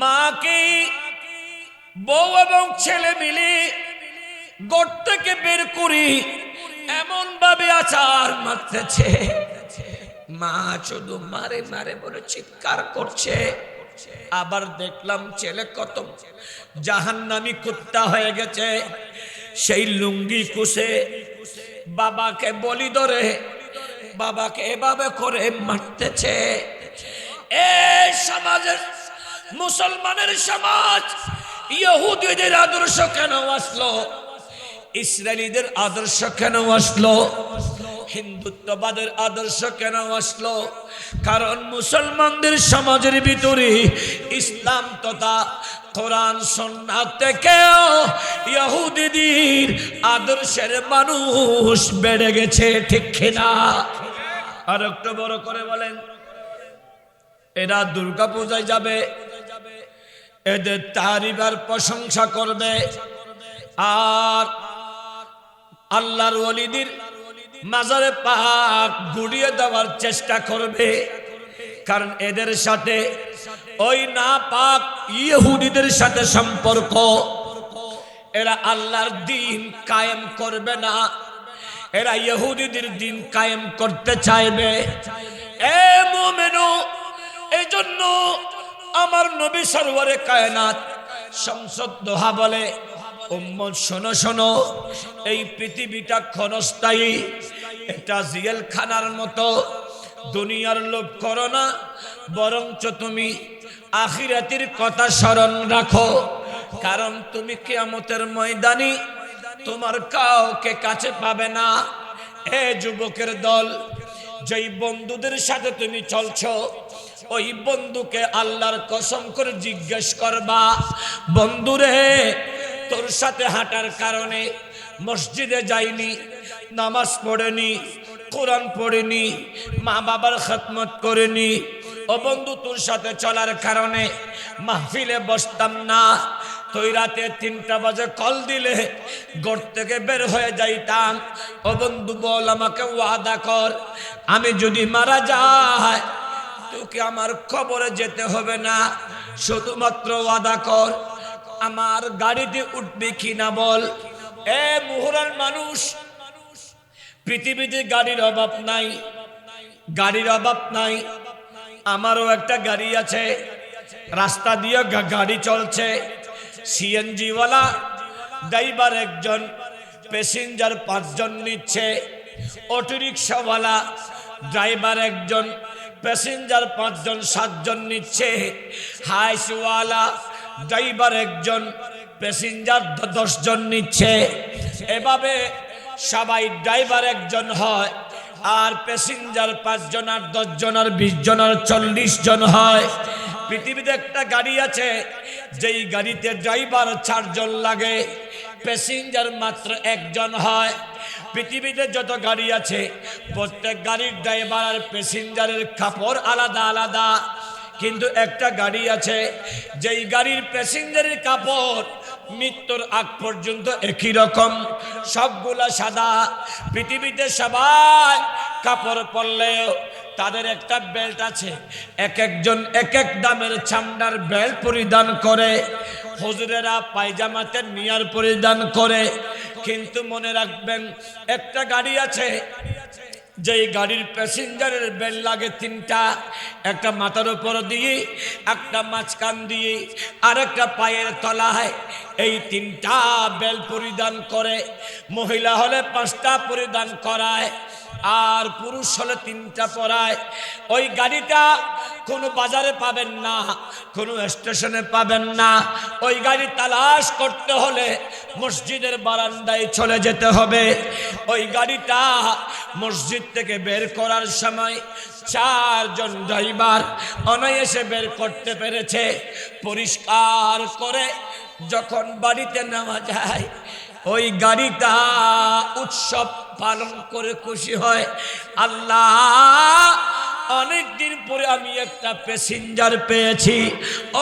Speaker 1: মাকে বউ এবং ছেলে মিলে ঘর থেকে বের করি এমন ভাবে আচার মারতেছে, মা শুধু মারে মারে বলে চিৎকার করছে। আবার দেখলাম ছেলে কত জাহান্নামী কুত্তা হয়ে গেছে, সেই লুঙ্গি কুসে বাবাকে বলি ধরে বাবাকে এভাবে করে মারতেছে। এই সমাজের মুসলমানের সমাজ ইহুদিদের আদর্শ কেন আসলো? ইসরায়েলিদের আদর্শ কেন আসলো? হিন্দুত্ববাদের আদর্শ কেন আসলো? কারণ মুসলমানদের সমাজের ভিতরে ইসলাম তথা কোরআন সুন্নাহ থেকেও ইহুদিদের আদর্শের মানুষ বেড়ে গেছে, ঠিক কিনা? আর একটু বড় করে বলেন, এরা দুর্গা পূজায় যাবে, এদের তারিফ প্রশংসা করবে, আর আল্লাহর ওলিদের মাজারে পাক গুড়িয়ে দেওয়ার চেষ্টা করবে। কারণ এদের সাথে ওই না পাক ইহুদিদের সাথে সম্পর্ক, এরা আল্লাহর দ্বীন কায়েম করবে না, এরা ইহুদিদের দ্বীন কায়েম করতে চাইবে। এ মুমিনু, এজন্য আমার নবী সরওয়ারে কায়নাত শামসুদ দোহা বলে, উম্মত শোনো শোনো, এই পৃথিবীটা ক্ষণস্থায়ী, এটা জেলখানার মতো। দুনিয়ার লোভ করো না, বরঞ্চ তুমি আখিরাতের কথা স্মরণ রাখো। কারণ তুমি কিয়ামতের ময়দানে তোমার কাউকে কাছে পাবে না। এ যুবকের দল, যেই বন্ধুদের সাথে তুমি চলছো, ওই বন্ধুকে আল্লাহর কসম করে জিজ্ঞেস করবা, বন্ধুরে তোর সাথে হাঁটার কারণে মসজিদে যাইনি, নামাজ পড়েনি, কোরআন পড়েনি, মা বাবার খেদমত করেনি, ও বন্ধু তোর সাথে চলার কারণে মাহফিলে বসতাম না, তুই রাতে 3টা বাজে কল দিলে ঘর থেকে বের হয়ে যাইতাম। ও বন্ধু বল, আমাকে ওয়াদা কর, আমি যদি মারা যাই তোকে আমার কবরে যেতে হবে না, শুধুমাত্র ওয়াদা কর আমার গাড়িতে উঠবি কিনা বল। এ মুহরার মানুষ, পৃথিবীতে গাড়ির অভাব নাই, গাড়ির অভাব নাই। আমারও একটা গাড়ি আছে, রাস্তা দিয়ে গাড়ি চলছে, সিএনজি ওয়ালা ড্রাইভার একজন, প্যাসেঞ্জার 5 জন নিচ্ছে। অটো রিক্সাওয়ালা ড্রাইভার একজন, প্যাসেঞ্জার 5 জন 7 জন নিচ্ছে। হাইসওয়ালা ড্রাইভার একজন, প্যাসেঞ্জার 10 জন নিচ্ছে। এভাবে সবাই ড্রাইভার একজন হয়, আর প্যাসেঞ্জার 5 জন আর 10 জন আর 20 জন আর 40 জন হয়। পৃথিবীতে একটা গাড়ি আছে, যেই গাড়িতে ড্রাইভার 4 জন লাগে, প্যাসেঞ্জার মাত্র 1 জন হয়। পৃথিবীতে যত গাড়ি আছে, প্রত্যেক গাড়ির ড্রাইভার আর প্যাসেঞ্জারের কাপড় আলাদা আলাদা, কিন্তু একটা গাড়ি আছে যেই গাড়ির প্যাসেঞ্জারের কাপড় মৃত্যুর আগ পর্যন্ত একই রকম, সবগুলা সাদা। পৃথিবীতে সবাই কাপড় পরলেও তাদের একটা বেল্ট আছে, এক একজন এক এক দামের চামড়ার বেল্ট পরিধান করে। হুজুরেরা পায়জামাতে নিয়ার পরিধান করে। কিন্তু মনে রাখবেন, একটা গাড়ি আছে যেই গাড়ির প্যাসেঞ্জারের বেল লাগে 3টা, একটা মাথার উপর দিয়ে, একটা মাঝখান দিয়ে, আর একটা পায়ের তলায়। এই 3টা বেল পরিধান করে। মহিলা হলে 5টা পরিধান করায়, আর পুরুষ হলে 3টা পরায়। ওই গাড়িটা কোনো বাজারে পাবেন না, কোনো স্টেশনে পাবেন না। ওই গাড়ি তালাশ করতে হলে মসজিদের বারান্দায় চলে যেতে হবে। ওই গাড়িটা মসজিদ থেকে বের করার সময় 4 জন ড্রাইভার অনায়াসে বের করতে পেরেছে। পরিষ্কার করে যখন বাড়িতে নেওয়া যায়, ওই গাড়িটা উৎসব পালন করে খুশি হয়, আল্লাহ অনেক দিন পরে আমি একটা প্যাসেঞ্জার পেয়েছি।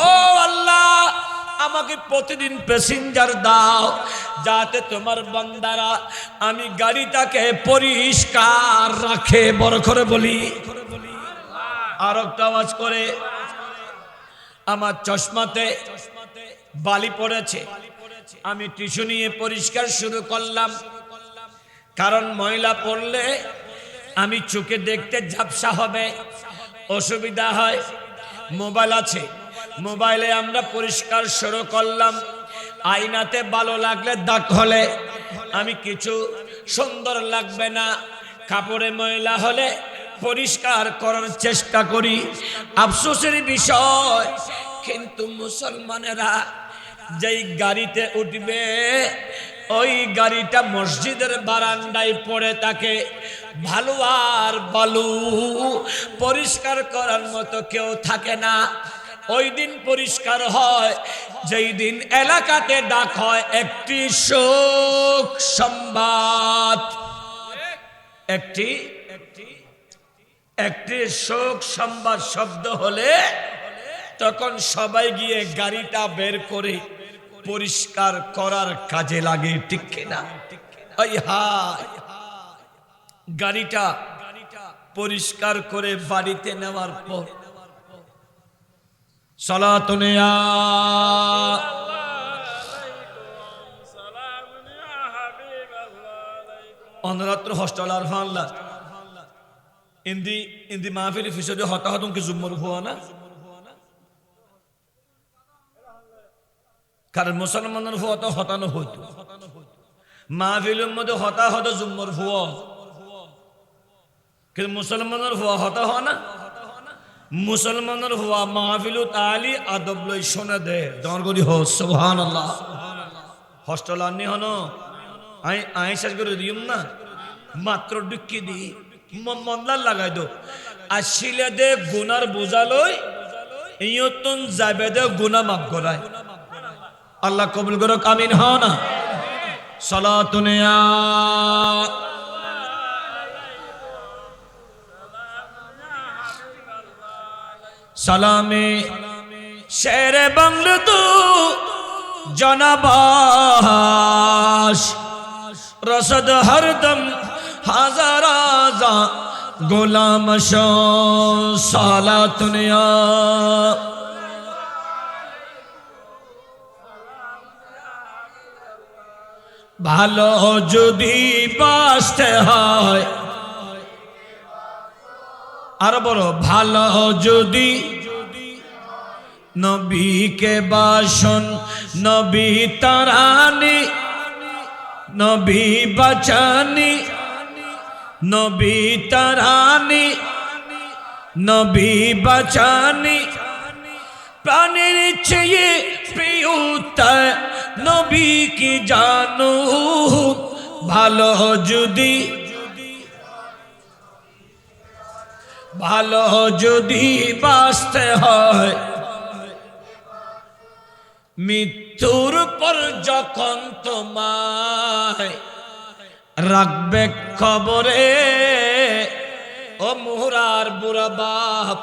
Speaker 1: ও আল্লাহ, আমাকে প্রতিদিন প্যাসেঞ্জার দাও, যাতে তোমার বান্দারা আমি গাড়িটাকে পরিষ্কার রাখে। বড় করে বলি, আর একটা আওয়াজ করে। আমার চশমাতে বালি পড়েছে, আমি টিস্যু নিয়ে পরিষ্কার শুরু করলাম, কারণ ময়লা পড়লে আমি চোখে দেখতে ঝাপসা হবে, অসুবিধা হয়। মোবাইল আছে, মোবাইলে আমরা পরিষ্কার শুরু করলাম। আয়নাতে ভালো লাগলে দাগ হলে আমি কিছু সুন্দর লাগবে না, কাপড়ে ময়লা হলে পরিষ্কার করার চেষ্টা করি। আফসোসের বিষয়, কিন্তু মুসলমানেরা যেই গাড়িতে উঠবে, ওই গাড়িটা মসজিদের বারান্দায় পড়ে থাকে। ভালো আর বালু পরিষ্কার করার মতো কেউ থাকে না। ওই দিন পরিষ্কার হয় যেই দিন এলাকাতে ডাক হয় একটি শোক সংবাদ, একটি শোক সংবাদ শব্দ হলে তখন সবাই গিয়ে গাড়িটা বের করে পরিষ্কার করার কাজে লাগে, ঠিক কিনা? ওই হায়, গাড়িটা পরিষ্কার করে বাড়িতে নেওয়ার পর সালাতুনে অনরাত্র হস্টেলার ফাল্লা ইন্দি মাহফিল ফিসে হতাহতম কি জুম্মর হুয়া না, কারণ মুসলমানের হুয়া তো হতানো হইতো, মাহফিলের মধ্যে হতাহত জুম্মর হুয়া, কিন্তু মুসলমানের হুয়া হতা হয় না। মুসলমানের হুয়া মাহফিলু তালি আদব লই শোনে দে, দর করি হো সুবহানাল্লাহ। হস্টেল আনি হন আই শেষ করে দিম না মাত্র ডুকি দি মন্দার লাগাই দো আসিলে দে গুনার বোঝালই ইয়তন যাবে দে গুনাহ মাফ করায় আল্লাহ কবুল করুক আমিন হ না সালাতুন ইয়া সালামে শেরে বাংলা তো জনাবাস রসদ হরদম হাজার আজা গোলাম সালাতুন ইয়া ভালো যদি বাঁচতে হয় আর বড় ভালো যদি নবীকে বাসন নবী তারানি নবী বাঁচানি নবী তারানি নবী বাঁচানি প্রাণের চেয়ে প্রিয় নবী কি জানো ভালো যদি ভালো যদি বাঁচতে হয় মৃত্যুর পর যখন তোমায় রাখবে কবরে ও মুরার বুড়া বাপ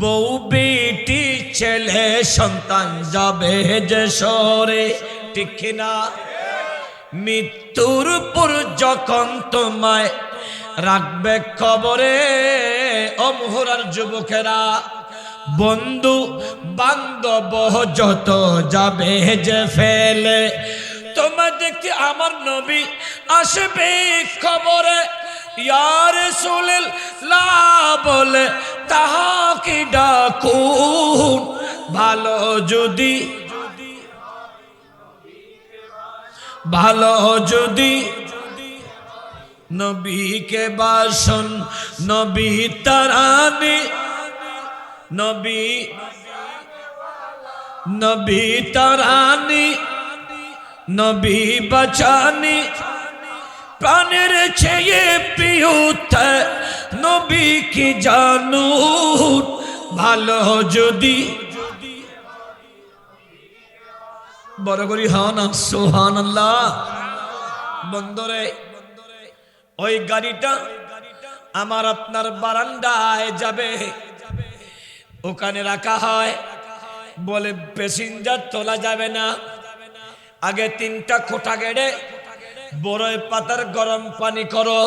Speaker 1: বউ বেটি ছেলে সন্তান যাবে যে সরে ঠিক না মৃত্যুর পর যখন তোমায় রাখবে কবরে ও মুরার যুবকেরা বন্ধু বান্ধব যত যাবে যে ফেলে তোমার দেখতে আমার নবী আসবে কবরে ইয়া রাসূলুল্লাহ বলে তাহাকে ডাকুন ভালো যদি ভালো যদি নবীকে বাসন নবী তারানি নবী নবী তারানি নবী বাঁচানি প্রাণের চেয়ে প্রিয় নবী কি জানো ভালো যদি বড় করি হন সুবহানাল্লাহ বন্দরে ওই গাড়িটা আমার আপনার বারান্দায় যাবে ওখানে রাখা হয় বলে প্যাসেঞ্জার তোলা যাবে না আগে 3টা খোঁটা গেড়ে বড়ই পাতার গরম পানি করো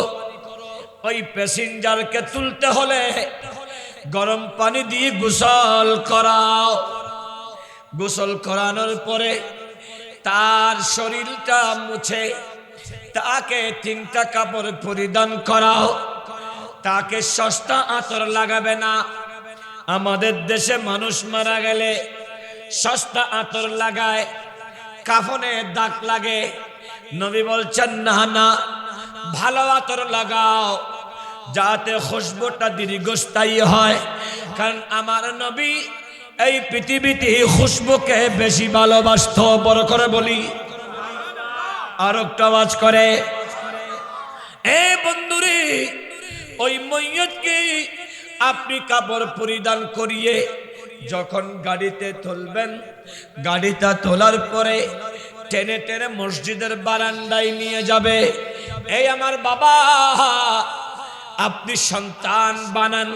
Speaker 1: ওই প্যাসেঞ্জারকে তুলতে হলে গরম পানি দিয়ে গোসল করাও গোসল করানোর পরে তার শরীরটা মুছে তাকে 3টা কাপড় পরিধান করাও তাকে সস্তা আতর লাগাবে না আমাদের দেশে মানুষ মারা গেলে সস্তা আতর লাগায় কাফনে দাগ লাগে নবী বলছেন না না ভালো আতর লাগাও যাতে খুশবুটা দীর্ঘস্থায়ী হয় কারণ আমার নবী এই পৃথিবীতে খুশবুকে বেশি ভালোবাসতো বড় করে বলি আর একটা আওয়াজ করে এ বন্ধুরে ওই ময়্যতকে আপনি কাপড় পরিধান করিয়ে যখন গাড়িতে তুলবেন গাড়িটা তোলার পরে টেনে টেনে মসজিদের বারান্দায় নিয়ে যাবে এই আমার বাবা আপনি সন্তান বানান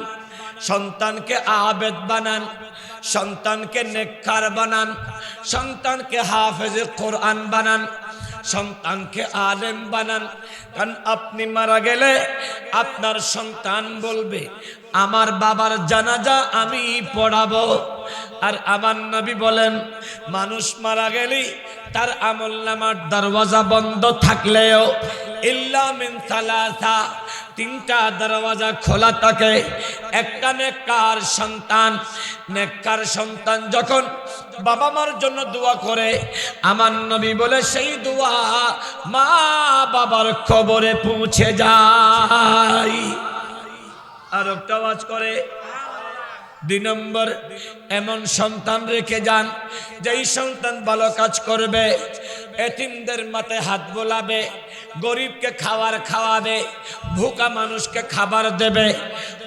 Speaker 1: সন্তানকে আবেদ বানান সন্তানকে নেককার বানান সন্তানকে হাফেজে কোরআন বানান সন্তানকে আলেম বানান কারণ আপনি মারা গেলে আপনার সন্তান বলবে আমার বাবার জানাজা আমি পড়াবো আর আমার নবী বলেন মানুষ মারা গেলে তার আমলনামার দরওয়াজা বন্ধ থাকলেও ইল্লা মিন সালাসা 3টা দরওয়াজা খোলা থাকে একটা নেককার সন্তান যখন বাবা মার জন্য দোয়া করে আমার নবী বলে সেই দোয়া মা বাবার কবরে পৌঁছে যায় আর একটা আওয়াজ করে দুই নম্বর, এমন সন্তান রেখে যান যেই সন্তান ভালো কাজ করবে, এতিমদের মাথায় হাত বোলাবে, গরিবকে খাবার খাওয়াবে, ভুকা মানুষকে খাবার দেবে,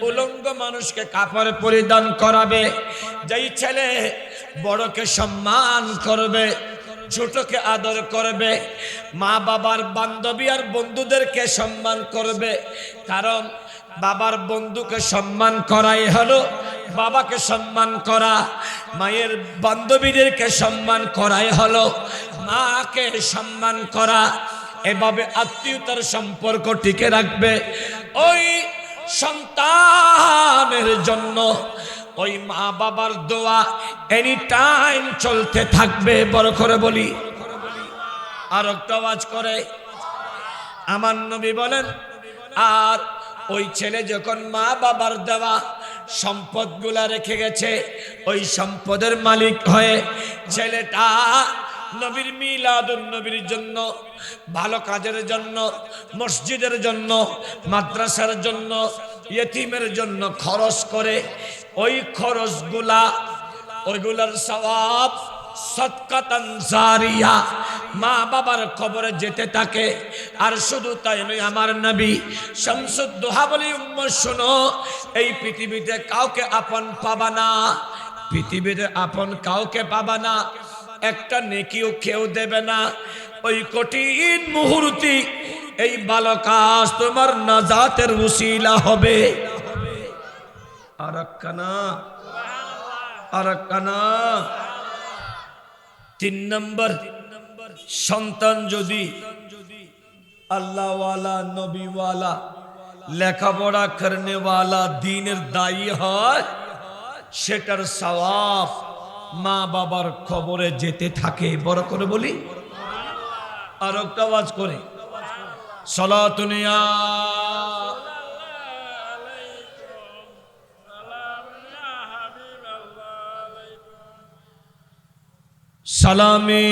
Speaker 1: উলঙ্গ মানুষকে কাপড় পরিধান করাবে। যেই ছেলে বড়কে সম্মান করবে, ছোটকে আদর করবে, মা বাবার বান্ধবী আর বন্ধুদেরকে সম্মান করবে। কারণ বাবার বন্ধুকে সম্মান করাই হলো বাবাকে সম্মান করা, মায়ের বান্ধবীদেরকে সম্মান করাই হলো মাকে সম্মান করা। এভাবে আত্মীয়তার সম্পর্ক টিকে রাখবে। ওই সন্তানের জন্য ওই মা বাবার দোয়া এনি টাইম চলতে থাকবে। বড় করে বলি, আর একটা আওয়াজ করে আমার নবী বলেন, আর ওই ছেলে যখন মা বাবার দেওয়া সম্পদগুলা রেখে গেছে, ওই সম্পদের মালিক হয়ে ছেলেটা নবীর মিলাদুন নবীর জন্য, ভালো কাজের জন্য, মসজিদের জন্য, মাদ্রাসার জন্য, ইয়েতিমের জন্য খরচ করে। ওই খরচগুলা, ওইগুলার সওয়াব সদকাতান জারিয়া মা বাবার কবরে যেতে থাকে। আর শুধু তাই নয়, আমার নবী শামসুদ দোহা বলি, উম্মত শোনো, এই পৃথিবীতে কাউকে আপন পাবা না, পৃথিবীতে আপন কাউকে পাবা না, একটা নেকিও কেউ দেবে না। ওই কঠিন মুহূর্তে এই ভালো কাজ তোমার নাজাতের উসিলা হবে। আরাকানা আরাকানা। তিন নম্বর, সন্তান যদি আল্লাহওয়ালা, নবীওয়ালা, লেখাপড়া করনেওয়ালা, দিনের দায়ী হয়, সেটার সওয়াব মা বাবার খবরে যেতে থাকে। বড় করে বলি, আর একটা আওয়াজ করে সালাতুন ইয়া সালামে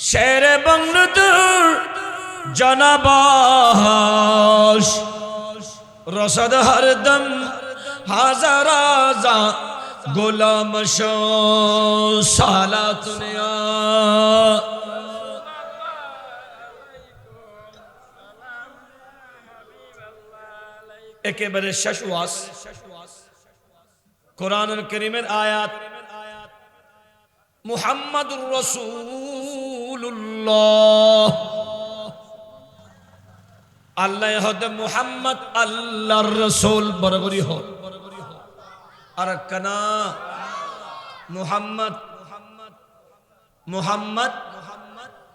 Speaker 1: শেরে বংলুদুর জনাবাস রসদ হরদম হাজার আজা গোলাম শো সালাতুন ইয়া একেবারে শেষ ওয়াজ কোরআনুল কারীমের আয়াত, মুহাম্মাদুর রাসূলুল্লাহ। আল্লাহ হতে মুহাম্মদ আল্লাহর রাসূল। বরাবরই হ আর কানা মুহাম্মদ মুহাম্মদ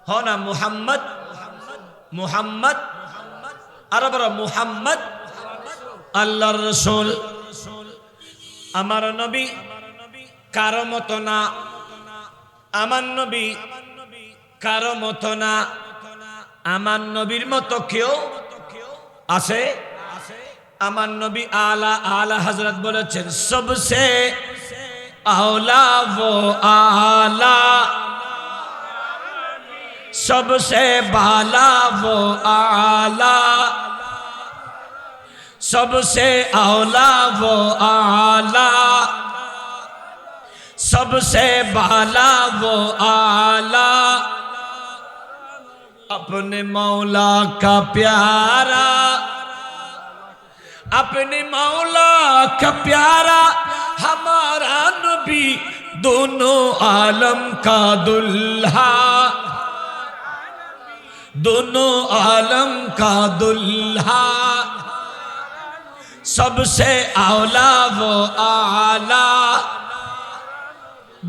Speaker 1: হ না, মুহাম্মদ মুহাম্মদ আর বড় মুহাম্মদ আল্লাহর রাসূল। আমার নবী কারো মতো না, আমার নবী কারো মতো না। আমার নবীর মতো কেউ আছে? আমার নবী আলা আলা হযরত বলেছেন, সবসে আওলা वो आला, सबसे बाला वो आला, सबसे औला वो आला, सबसे बाला वो आला, अपने मौला का प्यारा, अपने मौला का प्यारा, हमारा नबी दोनों आलम का दुल्हा, दोनों आलम का दुल्हा, सबसे औला वो आला।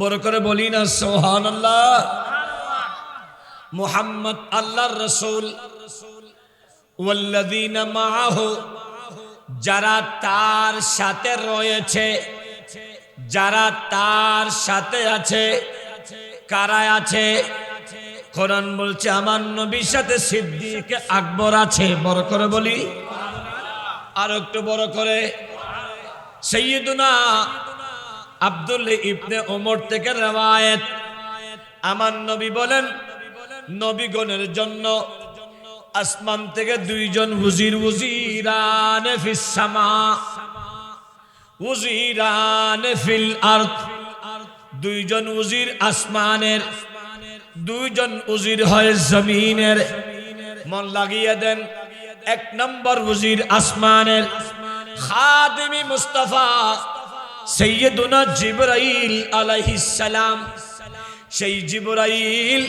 Speaker 1: বড় করে বলি না সুবহানাল্লাহ। মুহাম্মদ আল্লাহর রাসূল, ওয়াল্লাযীনা মাআহু, যারা তার সাথে রয়েছে, যারা তার সাথে আছে। কারা আছে? কোরআন বলছে আমার নবীর সাথে সিদ্দিক আকবর আছে। বড় করে বলি, আর একটু বড় করে, সাইয়্যিদুনা আব্দুল্লাহ ইবনে ওমর থেকে রওয়ায়েত, আমার নবী বলেন, নবীগণের জন্য আসমান থেকে দুইজন উজিরানে ফিস সামা, উজিরান ফিল আরদ, দুইজন উজির আসমানের, দুইজন উজির হয় জমিনের। মন লাগিয়ে দেন, এক নম্বর উজির আসমানের খাদিমি মুস্তাফা সৈয়দুনা জিবরাইল আলাইহিস সালাম। সেই জিবরাইল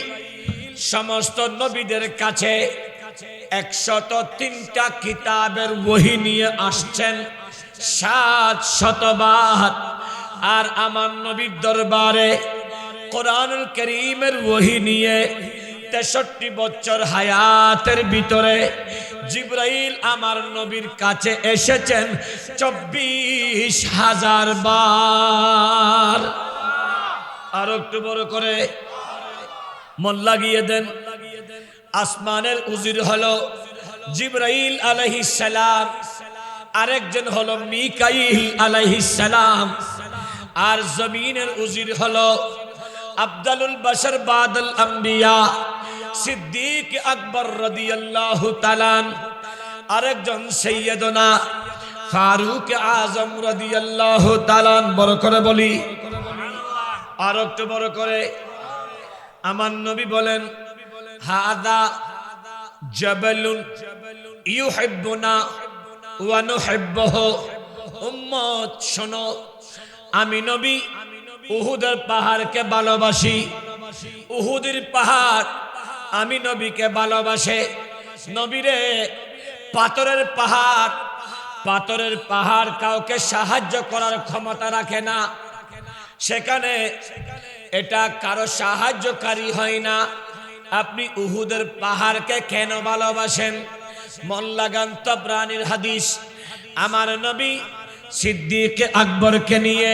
Speaker 1: সমস্ত নবীদের কাছে 103টা কিতাবের ওহী নিয়ে আসছেন 700 বার। আর আমার নবীর দরবারে কোরআনুল কারীমের ওহী নিয়ে 63 বছর হায়াতের ভিতরে জিবরাইল আমার নবীর কাছে এসেছেন 24,000 বার। আর একটু বড় করে মন লাগিয়ে দেন, আসমানের উজির হলো জিবরাইল আলাইহিস সালাম, আরেকজন হলো মিকাইল আলাইহিস সালাম। আর জমিনের উজির হলো আফদালুল বাশার বাদাল আম্বিয়া সিদ্দিক আকবর রাদিয়াল্লাহু তাআলা, আরেকজন সৈয়দনা ফারুক আজম রাদিয়াল্লাহু তাআলা। বড় করে বলি, আর একটু বড় করে। আমার নবী বলেন, হাদা জাবালুন ইউহিব্বুনা ওয়া নুহিব্বুহু। উম্মত শোনো, আমি নবী উহুদের পাহাড়কে ভালোবাসি, উহুদের পাহাড় আমি নবীকে ভালোবাসে। নবীরে পাথরের পাহাড়, পাথরের পাহাড় কাউকে সাহায্য করার ক্ষমতা রাখে না, সেখানে এটা কারো সাহায্যকারী হয় না। আপনি উহুদের পাহাড়কে কেন ভালোবাসেন? মন লাগান তাবরানীর হাদিস, আমার নবী সিদ্দিক আকবরকে নিয়ে,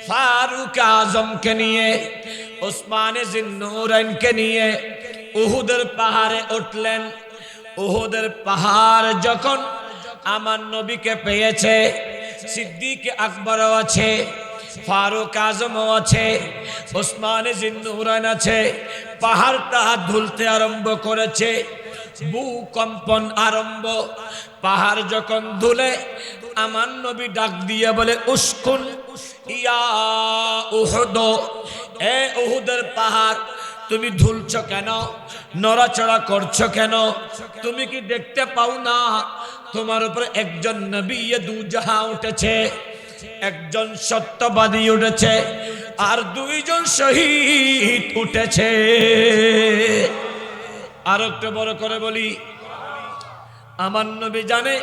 Speaker 1: ফারুক আজমকে নিয়ে, ওসমানে জিন্নুরাইনকে নিয়ে উহুদের পাহাড়ে উঠলেন। উহুদের পাহাড় যখন আমার নবীকে পেয়েছে, সিদ্দিক আকবরও আছে, ফারুক আজমও আছে, ওসমানে জিন্নুরাইন আছে। পাহাড়টা দুলতে আরম্ভ করেছে, ভূকম্পন আরম্ভ। পাহাড় যখন দুলে, আমার নবী ডাক দিয়ে বলে, উস্কুন ইয়া উহুদ, এ উহুদের পাহাড় তুমি দুলছো কেন, নড়াচড়া করছো কেন? তুমি কি দেখতে পাও না তোমার উপর একজন নবী দুজাহা উঠেছে, একজন সত্যবাদী উঠেছে, আর দুইজন শহীদ উঠেছে? আর একটু বড় করে বলি, আমার নবী জানে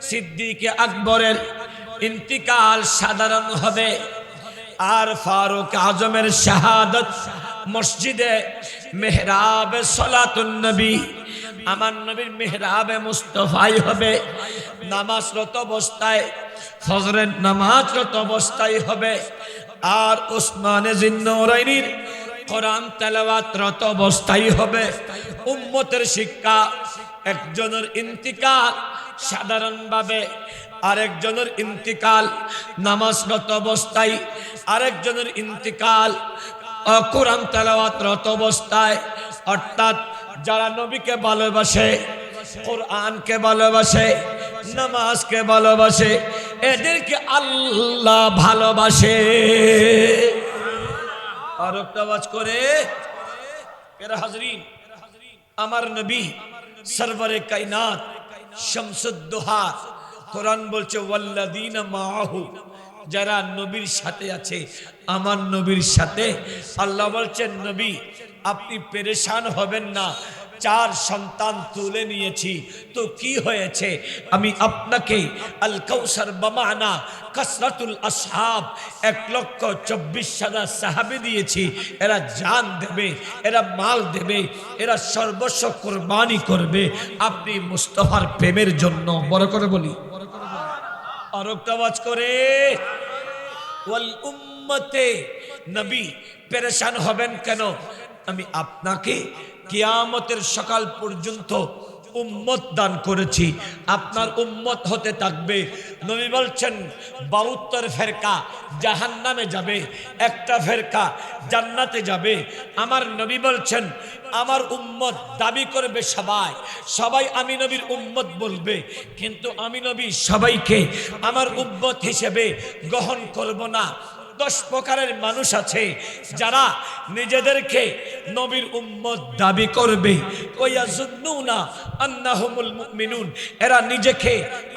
Speaker 1: সিদ্দিক আকবরের ইন্তিকাল সাধারণ হবে, আর ফারুক আজমের শাহাদত মসজিদে মেহরাবে সলাতুন নবী, আমার নবীর মেহরাবে মুস্তাফাই হবে। নামাজরত অবস্থায়, ফজরের নামাজরত অবস্থায় হবে। আর ওসমানে জিন্নুরাইনির কোরআন তেলাওয়াতরত অবস্থায় হবে। উম্মতের শিক্ষা, একজনের ইন্তিকাল সাধারণভাবে, আরেকজনের ইন্তিকাল নামাজরত অবস্থায়, আরেকজনের ইন্তিকাল কোরআন তেলাওয়াতরত অবস্থায়। অর্থাৎ যারা নবীকে ভালোবাসে, কোরআনকে ভালোবাসে, নামাজকে ভালোবাসে, এদেরকে আল্লাহ ভালোবাসে। আর একটা আওয়াজ করে এরা হাজরিন, আমার নবী সরওয়ারে কায়নাত শামসুদ্দোহা, কোরআন বলছে ওয়াল্লাযীনা মাআহু, যারা নবীর সাথে আছে, আমার নবীর সাথে। আল্লাহ বলছেন, নবী আপনি পেরেশান হবেন না, 4 সন্তান তুলে নিয়েছি তো কি হয়েছে? আমি আপনাকে আল কাউসার বামানা কাসরাতুল আসহাব 1,24,000 সাহাবী দিয়েছি। এরা জান দেবে, এরা মাল দেবে, এরা সর্বস্ব কুরবানি করবে আপনি মুস্তাফার প্রেমের জন্য। বড় করে বলি, আর একটা আওয়াজ করে, ওয়াল উম্মতে, নবী পেরেশান হবেন কেন? আমি আপনাকে কিয়ামতের সকাল পর্যন্ত উম্মত দান করেছি, আপনার উম্মত হতে থাকবে। নবী বলছেন 72 ফেরকা জাহান্নামে যাবে, একটা ফেরকা জান্নাতে যাবে। আমার নবী বলছেন আমার উম্মত দাবি করবে সবাই, সবাই আমি নবীর উম্মত বলবে, কিন্তু আমি নবী সবাইকে আমার উম্মত হিসেবে গ্রহণ করব না। 10 প্রকারের মানুষ আছে যারা নিজেদেরকে নবীর উম্মত দাবি করবে। ওয়ায়াজুন্নুনা আন্নাহুমুল মুমিনুন, এরা নিজেকে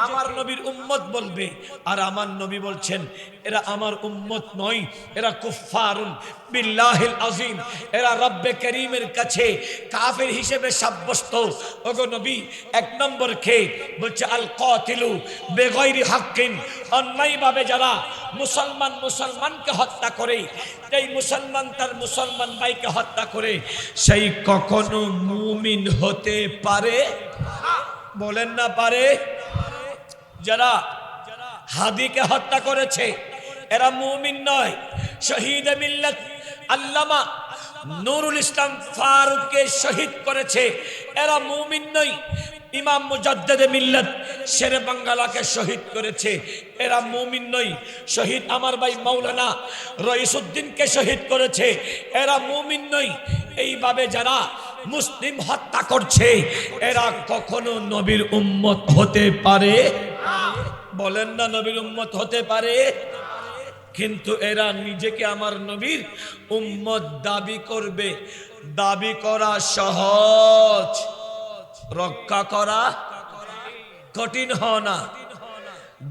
Speaker 1: আমার নবীর উম্মত বলবে, আর আমার নবী বলছেন এরা আমার উম্মত নয়, এরা কুফফারুন বিল্লাহিল আযীম, এরা রব্বে করিমের কাছে কাফের হিসেবে সাব্যস্ত। ওগো নবী 1 নম্বর কে বলছে আল কাতিলু বেগাইরি হাক্কিন, অন্যায়ভাবে যারা মুসলমানকে হত্যা করে, এই মুসলমান তার মুসলমান ভাইকে হত্যা করে, সেই কখনো মুমিন হতে পারে? বলেন না পারে? যারা হাদিকে হত্যা করেছে এরা মুমিন নয়। শহীদ মিল্লাত আল্লামা নুরুল ইসলাম ফারুককে শহীদ করেছে, এরা মুমিন নয়। ইমাম মুজাদ্দিদে মিল্লাত শেরে বাঙ্গালাকে শহীদ করেছে, এরা মুমিন নয়। শহীদ আমার ভাই মাওলানা রইসউদ্দিনকে শহীদ করেছে, এরা মুমিন নয়। এইভাবে যারা মুসলিম হত্যা করছে এরা কখনো নবীর উম্মত হতে পারে? বলেন না নবীর উম্মত হতে পারে? কিন্তু এরা নিজেকে আমার নবীর উম্মত দাবি করবে। দাবি করা সহজ, রক্ষা করা কঠিন হয় না।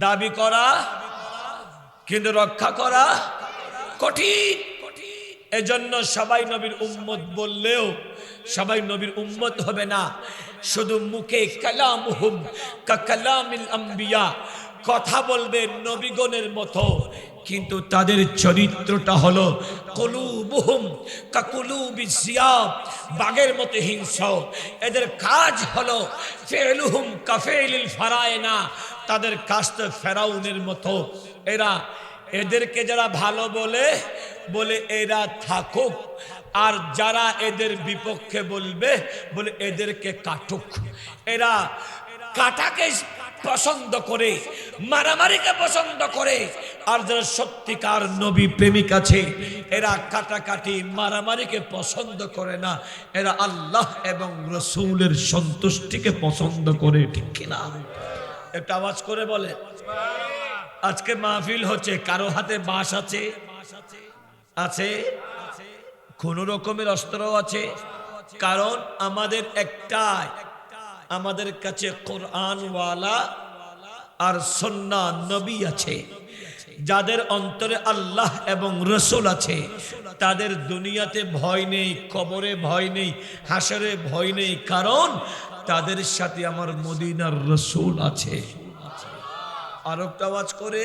Speaker 1: দাবি করা কিন্তু রক্ষা করা কঠিন। এজন্য সবাই নবীর উম্মত বললেও সবাই নবীর উম্মত হবে না। শুধু মুখে কালামুহুম কালামিল আম্বিয়া, কথা বলবে নবীগণের মতো, কিন্তু তাদের চরিত্রটা হলো কুলুবুহুম কাকুলুবিজ জিয়াব, বাঘের মতো হিংস্র। এদের কাজ হলো ফিলুহুম কাফিলিল ফারায়না, তাদের কাজ তো ফেরাউনের মতো। এদেরকে যারা ভালো বলে এরা থাকুক, আর যারা এদের বিপক্ষে বলবে বলে এদেরকে কাটুক। এরা কাটাকে পছন্দ করে, মারামারিকে পছন্দ করে। আর যারা সত্যিকার নবী প্রেমিক আছে এরা কাটাকাটি মারামারিকে পছন্দ করে না, এরা আল্লাহ এবং রসূলের সন্তুষ্টিকে পছন্দ করে। ঠিক কিনা? একটা আওয়াজ করে বলে। আজকে মাহফিল হচ্ছে, কারো হাতে বাঁশ আছে, আছে কোন রকমের অস্ত্র আছে, কারণ আমাদের একটাই, আমাদের কাছে কোরআনওয়ালা আর সুন্নাহ নবী আছে। যাদের অন্তরে আল্লাহ এবং রসূল আছে তাদের দুনিয়াতে ভয় নেই, কবরে ভয় নেই, হাসরে ভয় নেই, কারণ তাদের সাথে আমার মদিনার রসূল আছে। আর একটা আওয়াজ করে